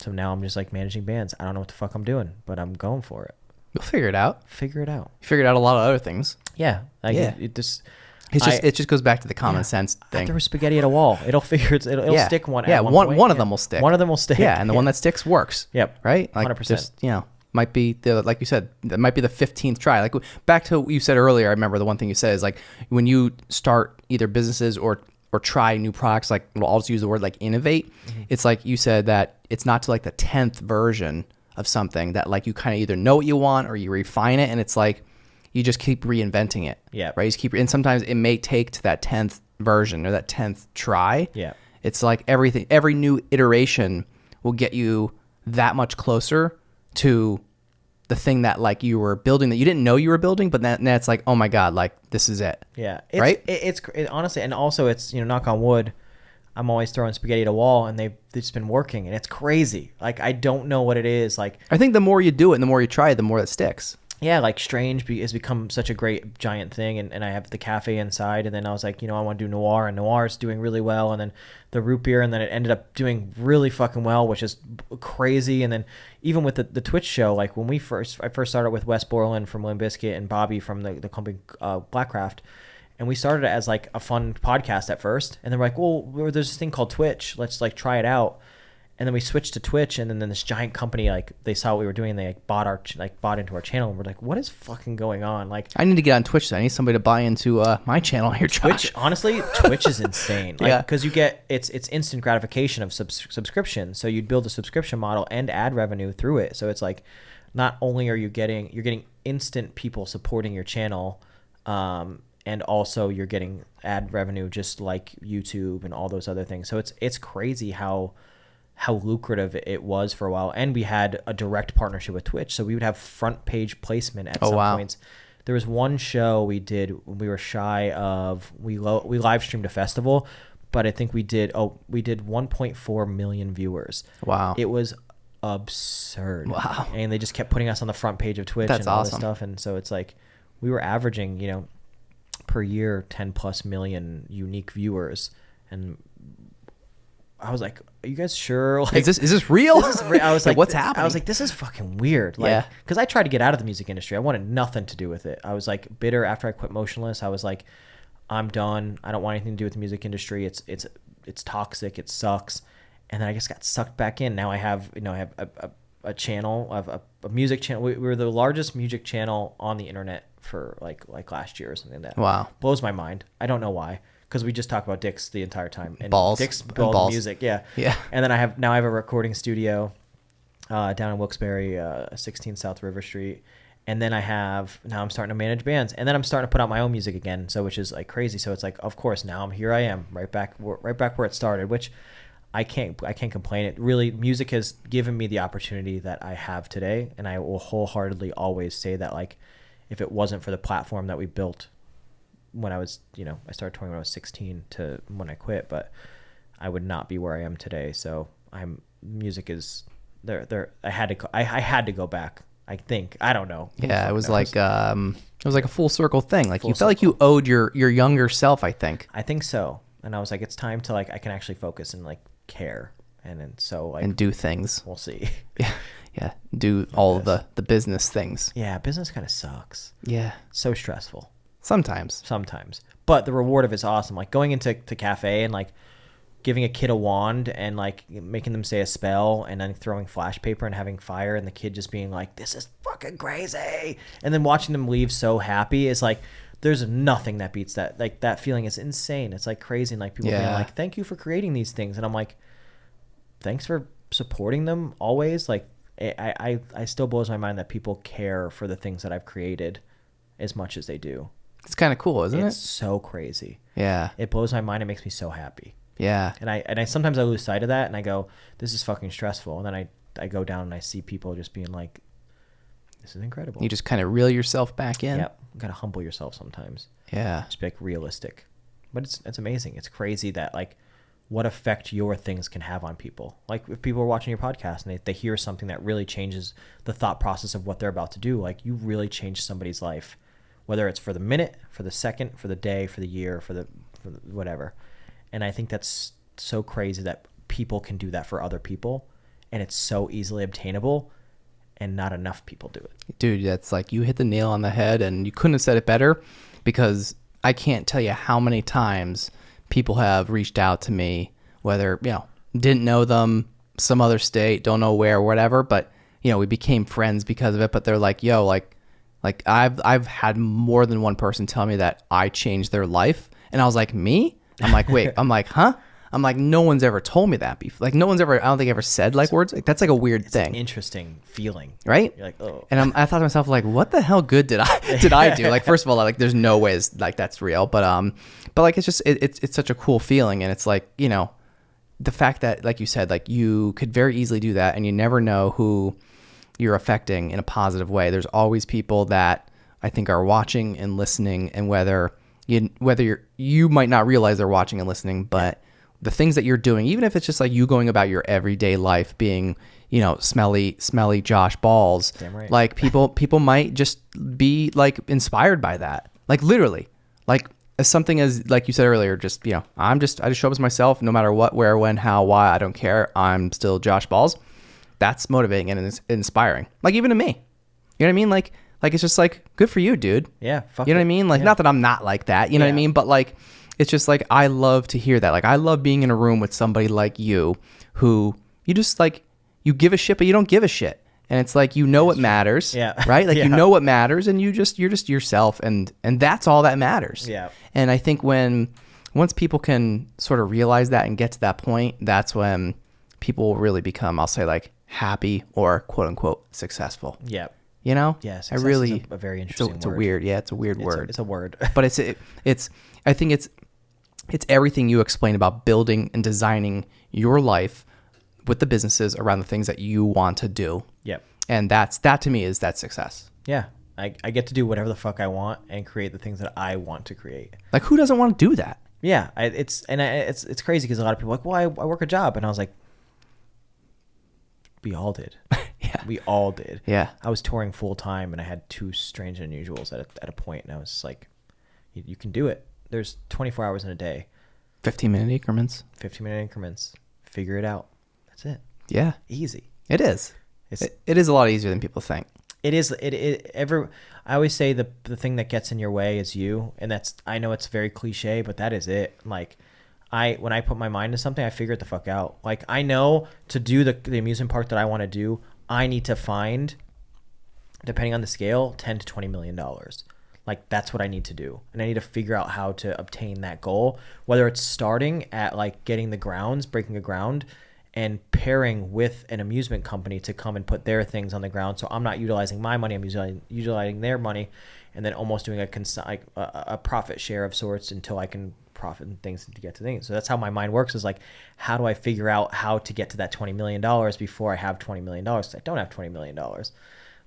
so now I'm just like managing bands. I don't know what the fuck I'm doing, but I'm going for it. You'll figure it out. You figured out a lot of other things. Yeah. It just goes back to the common sense thing. There was spaghetti at a wall. It'll stick one. Yeah, one of them will stick. One of them will stick. Yeah, and the one that sticks works. Yep. Right? Like 100%. Just, might be like you said, that might be the 15th try. Like back to what you said earlier, I remember the one thing you said is like when you start either businesses or try new products, like I'll just use the word like innovate. Mm-hmm. It's like you said that it's not to like the 10th version of something that like you kind of either know what you want or you refine it, and it's like you just keep reinventing it. Yeah. Right. You just and sometimes it may take to that 10th version or that 10th try. Yeah. It's like every new iteration will get you that much closer to the thing that like you were building that you didn't know you were building, but then it's like, oh my God, like this is it. Yeah. Right. It's honestly, and also it's, knock on wood, I'm always throwing spaghetti at a wall, and they've just been working, and it's crazy. Like, I don't know what it is. Like, I think the more you do it and the more you try it, the more it sticks. yeah, like Strange has become such a great giant thing, and I have the cafe inside, and then I was like, I want to do Noir, and Noir is doing really well, and then the root beer, and then it ended up doing really fucking well, which is crazy. And then even with the Twitch show, like when I first started with Wes Borland from Limp Bizkit and Bobby from the company Blackcraft, and we started it as like a fun podcast at first, and then we're like, well, there's this thing called Twitch, let's like try it out. And then we switched to Twitch, and then this giant company, like, they saw what we were doing, and they like bought into our channel, and we're like, what is fucking going on? Like, I need to get on Twitch. I need somebody to buy into my channel here, Josh. Twitch, honestly, Twitch is insane. Like, yeah, because you get it's instant gratification of subscription. So you'd build a subscription model and ad revenue through it. So it's like, not only are you're getting instant people supporting your channel, and also you're getting ad revenue just like YouTube and all those other things. So it's crazy how lucrative it was for a while. And we had a direct partnership with Twitch, so we would have front page placement at some points. There was one show we did when we were shy of, we live streamed a festival, but I think we did 1.4 million viewers. Wow. It was absurd. Wow. And they just kept putting us on the front page of Twitch. That's and all awesome. this stuff. And so it's like we were averaging, per year 10 plus million unique viewers. And I was like, are you guys sure? Like, is this real? I was like, what's happening? I was like, this is fucking weird. Like, because I tried to get out of the music industry. I wanted nothing to do with it. I was like bitter after I quit Motionless. I was like, I'm done. I don't want anything to do with the music industry. It's toxic. It sucks. And then I just got sucked back in. Now I have a channel of a music channel. We were the largest music channel on the internet for like last year or something like that. Wow. Blows my mind. I don't know why. Because we just talk about dicks the entire time. And balls. Dicks, balls, music, yeah. Yeah. And then I have a recording studio down in Wilkes-Barre, 16 South River Street. And then I'm starting to manage bands. And then I'm starting to put out my own music again, so which is like crazy. So it's like, of course, now I am right back where it started, which I can't complain. It really, music has given me the opportunity that I have today, and I will wholeheartedly always say that, like, if it wasn't for the platform that we built when I was, I started touring when I was 16 to when I quit, but I would not be where I am today. So music is there. I had to go back. I think, I don't know. Yeah, it was like a full circle thing. Like you felt like you owed your younger self, I think. I think so. And I was like, it's time to like, I can actually focus and like care. And then so like, and do things. We'll see. Yeah. Do all the business things. Yeah. Business kind of sucks. Yeah. So stressful. Sometimes. But the reward of it's awesome. Like going into cafe and like giving a kid a wand and like making them say a spell and then throwing flash paper and having fire and the kid just being like, this is fucking crazy. And then watching them leave so happy is like, there's nothing that beats that. Like that feeling is insane. It's like crazy. And like people being like, thank you for creating these things. And I'm like, thanks for supporting them always. Like I still blows my mind that people care for the things that I've created as much as they do. It's kind of cool, isn't it? It's so crazy. Yeah. It blows my mind. It makes me so happy. Yeah. And I sometimes I lose sight of that and I go, this is fucking stressful. And then I go down and I see people just being like, this is incredible. You just kind of reel yourself back in. Yep. You got to humble yourself sometimes. Yeah. Just be like realistic. But it's amazing. It's crazy that like what effect your things can have on people. Like if people are watching your podcast and they hear something that really changes the thought process of what they're about to do, like you really change somebody's life. Whether it's for the minute, for the second, for the day, for the year, for the whatever. And I think that's so crazy that people can do that for other people. And it's so easily obtainable and not enough people do it. Dude, that's like you hit the nail on the head and you couldn't have said it better because I can't tell you how many times people have reached out to me, whether, didn't know them, some other state, don't know where, whatever. But, we became friends because of it. But they're like, yo, like I've had more than one person tell me that I changed their life. And I was like, me? I'm like, wait, I'm like, huh? I'm like, no one's ever told me that before. Like no one's ever, I don't think ever said like words. Like that's like a weird thing. An interesting feeling. Right? You're like, oh. And I thought to myself like, what the hell good did I do? Like, first of all, like there's no ways like that's real. But like, it's just, it's such a cool feeling. And it's like, the fact that, like you said, like you could very easily do that and you never know who you're affecting in a positive way. There's always people that I think are watching and listening, and whether you might not realize they're watching and listening, but the things that you're doing, even if it's just like you going about your everyday life being, smelly Josh Balz, Damn right. like people might just be like inspired by that. Like literally, like as something as like you said earlier, just, I just show up as myself no matter what, where, when, how, why, I don't care. I'm still Josh Balz. That's motivating and it's inspiring. Like even to me, you know what I mean? Like it's just like, good for you, dude. Yeah. Fuck you know it. what I mean? Like, Yeah. not that I'm not like that, you know what I mean? But like, it's just like, I love to hear that. Like, I love being in a room with somebody like you who you just like, you give a shit, but you don't give a shit. And it's like, what matters. Yeah. Right? Like, Yeah. you know what matters and you're just yourself. And that's all that matters. Yeah. And I think once people can sort of realize that and get to that point, that's when people will really become, I'll say, like, happy or quote unquote successful. Yeah. Yeah, Success is a very interesting it's a word. weird, it's a weird word. It's a word. But I think it's everything you explain about building and designing your life with the businesses around the things that you want to do. Yep. And that to me is that success. Yeah. I get to do whatever the fuck I want and create the things that I want to create. Like, who doesn't want to do that? Yeah. It's crazy because a lot of people are like, well, I work a job. And I was like, we all did. Yeah. We all did. Yeah. I was touring full time and I had 2 strange and unusuals at a point, and I was like, you can do it. There's 24 hours in a day. 15-minute increments. 15-minute increments. Figure it out. That's it. Yeah. Easy. It is. It's- It is a lot easier than people think. It is. I always say the thing that gets in your way is you, and I know it's very cliche, but that is it. Like, when I put my mind to something, I figure it the fuck out. Like, I know to do the amusement park that I want to do, I need to find, depending on the scale, $10 to $20 million. Like, that's what I need to do, and I need to figure out how to obtain that goal. Whether it's starting at like getting the grounds, breaking the ground, and pairing with an amusement company to come and put their things on the ground. So I'm not utilizing my money, I'm utilizing their money, and then almost doing a profit share of sorts until I can profit and things to get to things. So that's how my mind works, is like, how do I figure out how to get to that $20 million before I have $20 million? Because I don't have $20 million,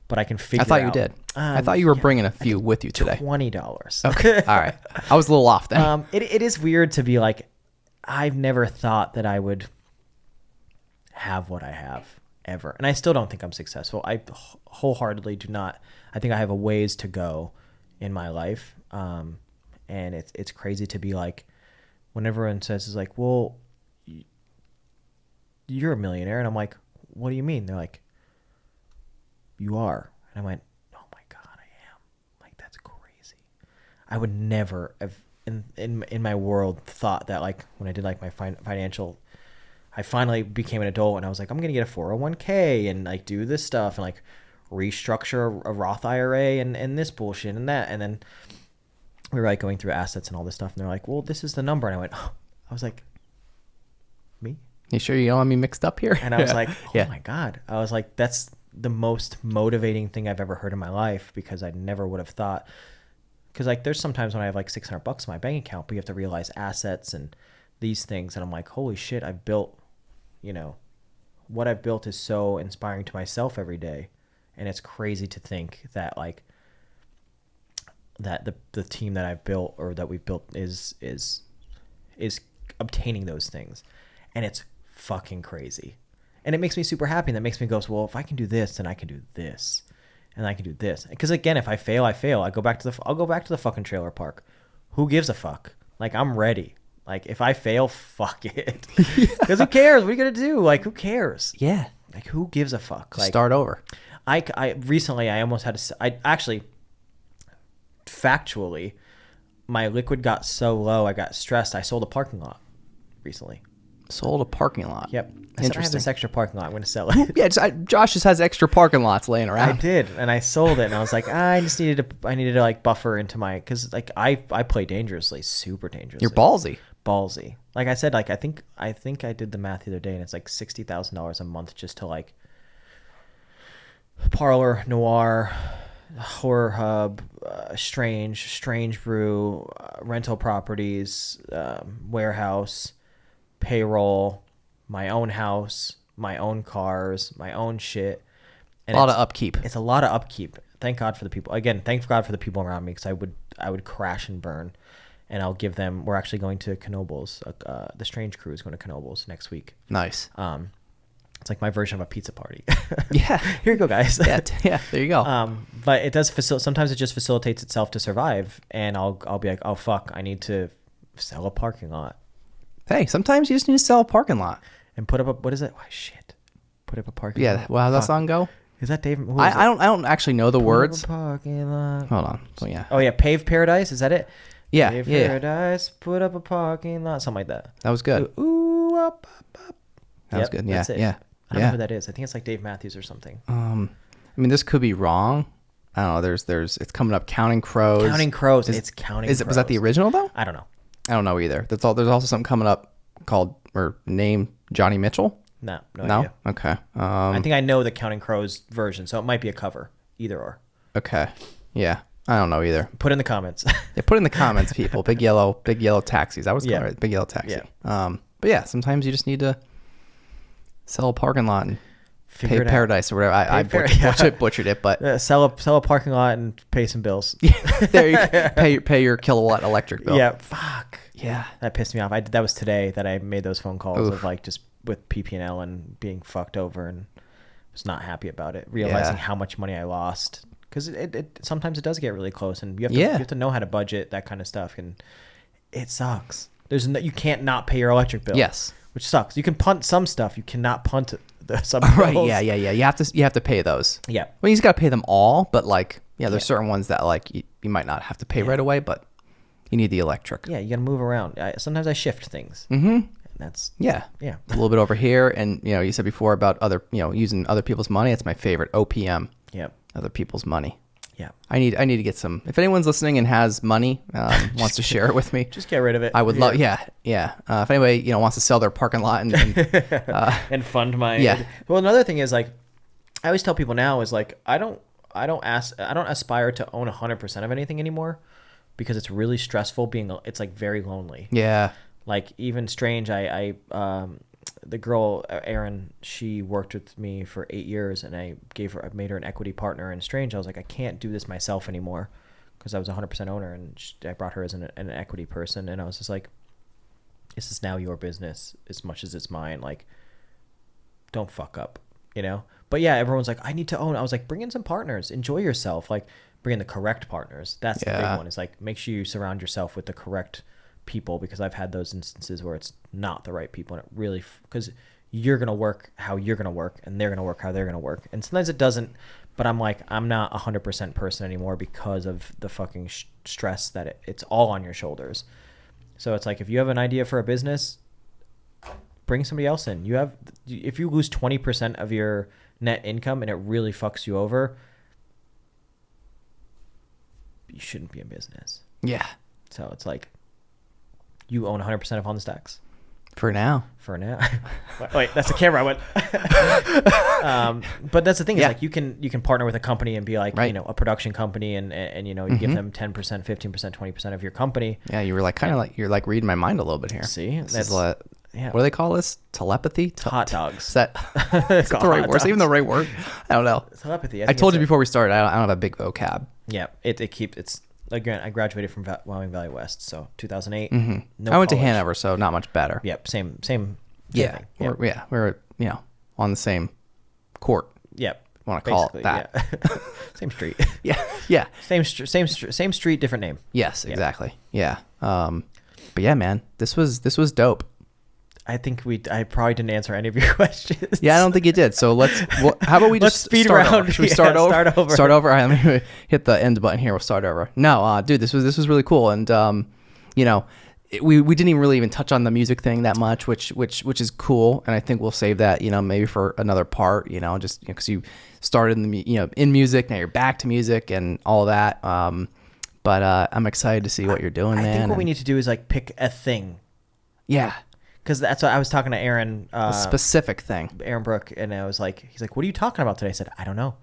but I can figure it out. I thought you did. I thought you were bringing a few with you today. $20. Okay. All right. I was a little off then. It is weird to be like, I've never thought that I would have what I have ever. And I still don't think I'm successful. I wholeheartedly do not. I think I have a ways to go in my life. And it's crazy to be like, when everyone says, is like, well, you're a millionaire. And I'm like, what do you mean? They're like, you are. And I went, oh my God, I am. Like, that's crazy. I would never have in my world thought that, like, when I did like my financial, I finally became an adult and I was like, I'm going to get a 401k and like do this stuff and like restructure a Roth IRA and this bullshit and that. And then we were like going through assets and all this stuff. And they're like, well, this is the number. And I went, oh. I was like, me? You sure you don't want me mixed up here? And I was like, oh Yeah. my God. I was like, that's the most motivating thing I've ever heard in my life, because I never would have thought. Because like, there's sometimes when I have like $600 in my bank account, but you have to realize assets and these things. And I'm like, holy shit, I've built, what I've built is so inspiring to myself every day. And it's crazy to think that like, that the team that I've built or that we've built is obtaining those things. And it's fucking crazy. And it makes me super happy. And that makes me go, well, if I can do this, then I can do this. And I can do this. Because again, if I fail, I fail. I'll go back to the fucking trailer park. Who gives a fuck? Like, I'm ready. Like, if I fail, fuck it. Because who cares? What are you going to do? Like, who cares? Yeah. Like, who gives a fuck? Like, Start over. I recently, I almost had to, I actually, factually, my liquid got so low, I got stressed. I sold a parking lot recently. Sold a parking lot. Yep. I said, I have this extra parking lot. I'm going to sell it. Yeah, Josh just has extra parking lots laying I around. did, and I sold it, and I was like, I needed to like buffer into my, because like I play dangerously, super dangerously. You're ballsy. Ballsy. Like I said, like I think I did the math the other day, and it's like $60,000 a month just to like Parlor, Noir, Horror Hub, Strange Brew, rental properties, warehouse, payroll, my own house, my own cars, my own shit. And A lot of upkeep. It's a lot of upkeep. Thank God for the people. Again, thank God for the people around me, because I would crash and burn. and I'll give them. We're actually going to Knoebels. The Strange crew is going to Knoebels next week. Nice. It's like my version of a pizza party. Yeah. Here you go, guys. Yeah. There you go. But it does sometimes it just facilitates itself to survive, and I'll be like, oh fuck, I need to sell a parking lot. Hey, sometimes you just need to sell a parking lot and put up a what is it? Oh, shit. Put up a parking lot. Yeah. Well, how's that song go? Is that Dave? I don't actually know the words. Put up a parking lot. Hold on. So yeah. Oh yeah, Pave Paradise. Is that it? Yeah. Pave Yeah. Paradise. Put up a parking lot. Something like that. That was good. Ooh, up. That was good. Yeah. That's it. Yeah. I don't know who that is. I think it's like Dave Matthews or something. I mean, this could be wrong. I don't know. There's. It's coming up. Counting Crows. Counting Crows. It's Counting Crows. Was that the original though? I don't know. I don't know either. There's also something coming up called or named Johnny Mitchell. No No. idea. Okay. I think I know the Counting Crows version, so it might be a cover. Either or. Okay. Yeah. I don't know either. Put in the comments. Yeah, put in the comments, people. Big yellow taxis. I was Yeah. right. Big yellow taxi. Yeah. But yeah, sometimes you just need to sell a parking lot and Figure pay it out. paradise or whatever. I butchered it, but Sell a parking lot and pay some bills. there you pay your kilowatt electric bill. Yeah. Fuck. Yeah. That pissed me off. That was today that I made those phone calls Oof. of like just with PP&L and being fucked over and was not happy about it. Realizing how much money I lost because it sometimes it does get really close and you have to know how to budget that kind of stuff and it sucks. You can't not pay your electric bill. Yes. Which sucks. You can punt some stuff. You cannot punt some Right. bills. Yeah. You have to pay those. Yeah. Well, you just got to pay them all, but like, there's certain ones that like you might not have to pay right away, but you need the electric. Yeah. You got to move around. Sometimes I shift things. Mm-hmm. That's Yeah. Yeah. A little bit over here. And, you said before about using other people's money. It's my favorite. OPM. Yep. Other people's money. Yeah. I need to get some. If anyone's listening and has money, wants to share it with me, Just get rid of it. I would love. Yeah. If anybody wants to sell their parking lot and and fund my. Yeah. Well, another thing is like, I always tell people now is like I don't aspire to own 100% of anything anymore, because it's really stressful it's like very lonely. yeah, Like even Strange, I the girl Erin, she worked with me for 8 years, and I made her an equity partner in Strange. I was like, I can't do this myself anymore, because I was 100% owner, and I brought her as an equity person, and I was just like, this is now your business as much as it's mine. Like, don't fuck up, But yeah, everyone's like, I need to own. I was like, bring in some partners, enjoy yourself, like bring in the correct partners. That's the big one. It's like, make sure you surround yourself with the correct people, because I've had those instances where it's not the right people, and it really because you're gonna work how you're gonna work, and they're gonna work how they're gonna work, and sometimes it doesn't. But I'm like, I'm not 100% person anymore because of the fucking stress that it's all on your shoulders. So it's like, if you have an idea for a business, bring somebody else in. If you lose 20% of your net income and it really fucks you over, you shouldn't be in business. yeah. So it's like, you own 100% of On the Stacks. For now. Wait, that's the camera I went. But that's the thing is like, you can partner with a company and be like, right. A production company, and you give them 10%, 15%, 20% of your company. Yeah, you were like you're like reading my mind a little bit here. See, what do they call this? Telepathy? Hot dogs. Is that the right word? Is that even the right word? I don't know. Telepathy. I told you before we started, I don't have a big vocab. Yeah, it's again. I graduated from Wyoming Valley West, so 2008. I went to Hanover, so not much better. Yep, same. Yeah, thing. we're on the same court. Yep. Want to call it that? Yeah. Same street. Yeah. Same street, different name. Yes, exactly. Yeah. But yeah, man, this was dope. I think I probably didn't answer any of your questions. Yeah, I don't think you did. So how about we just speed start around? Over? Should we start over? Start over. All right, let me hit the end button here. We'll start over. No, dude, this was really cool, and we didn't even touch on the music thing that much, which is cool, and I think we'll save that, maybe for another part, just because you started in music, now you're back to music and all that. But I'm excited to see what you're doing, man. I think what we need to do is like pick a thing. Yeah. Because that's what I was talking to Aaron. A specific thing. Aaron Brook, and I was like, he's like, what are you talking about today? I said, I don't know.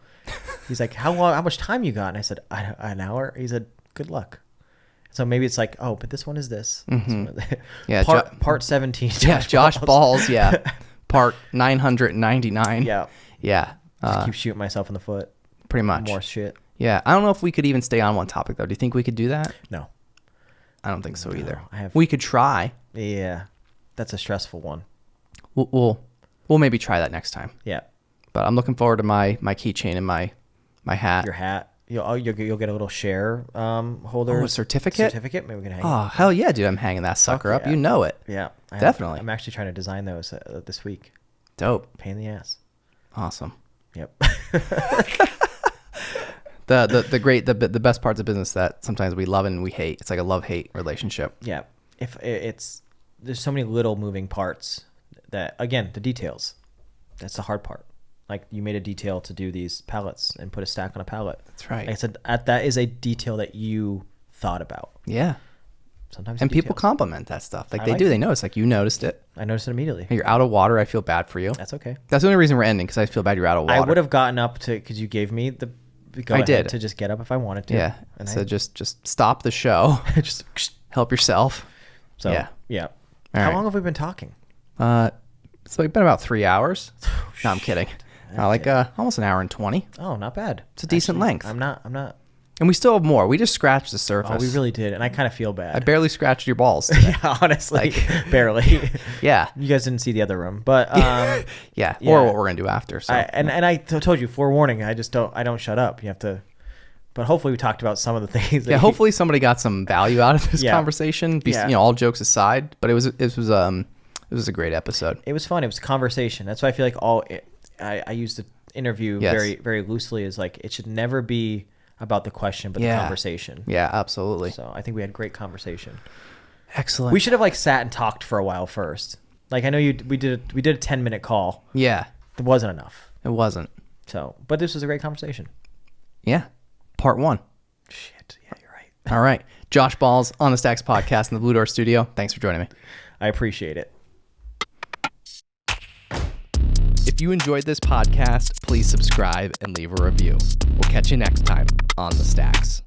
He's like, how much time you got? And I said, an hour. He said, good luck. So maybe it's like, oh, but this one is this. Mm-hmm. Yeah. Part 17. Josh Balz. Yeah. Part 999. Yeah. Yeah. Just keep shooting myself in the foot. Pretty much. More shit. Yeah. I don't know if we could even stay on one topic though. Do you think we could do that? No. I don't think so either. I We could try. Yeah, that's a stressful one. We'll maybe try that next time. Yeah. But I'm looking forward to my keychain and my hat. Your hat. You'll get a little share holder. Oh, a certificate? Maybe we can hang it. Oh, hell yeah, dude. I'm hanging that sucker up. yeah. You know it. Yeah. Definitely. I'm actually trying to design those this week. Dope. Pain in the ass. Awesome. Yep. The best parts of business that sometimes we love and we hate. It's like a love-hate relationship. Yeah. There's so many little moving parts that, again, the details. That's the hard part. Like, you made a detail to do these pallets and put a stack on a pallet. That's right. Like I said, that is a detail that you thought about. Yeah. Sometimes And people details. compliment that stuff. Like, they like do. it. They notice. Like, you noticed it. I noticed it immediately. You're out of water. I feel bad for you. That's okay. That's the only reason we're ending, because I feel bad you're out of water. I would have gotten up because you gave me the I did. to just get up if I wanted to. Yeah. And So just stop the show. just Help yourself. so Yeah. yeah. All How right. long have we been talking? It's like been about 3 hours. No, I'm kidding. Almost an hour and 20. Oh, not bad. It's a decent length. I'm not. And we still have more. We just scratched the surface. Oh, we really did, and I kind of feel bad. I barely scratched your balls today. Yeah, honestly, barely. Yeah. You guys didn't see the other room, but Yeah. Yeah. Or what we're going to do after. So I told you, forewarning. I don't shut up. You have to. But hopefully, we talked about some of the things. That yeah, hopefully somebody got some value out of this Yeah. conversation. Yeah. All jokes aside, but it was a great episode. it was fun. It was a conversation. That's why I feel like I used the interview Yes. very, very loosely. Is like it should never be about the question, but the conversation. Yeah, absolutely. So I think we had great conversation. Excellent. We should have sat and talked for a while first. Like I know we did a 10-minute call. Yeah, It wasn't enough. it wasn't. So, but this was a great conversation. Yeah. Part 1. Shit. Yeah, you're right. All right. Josh Balz on the Stacks podcast in the Blue Door studio. Thanks for joining me. I appreciate it. If you enjoyed this podcast, please subscribe and leave a review. We'll catch you next time on the Stacks.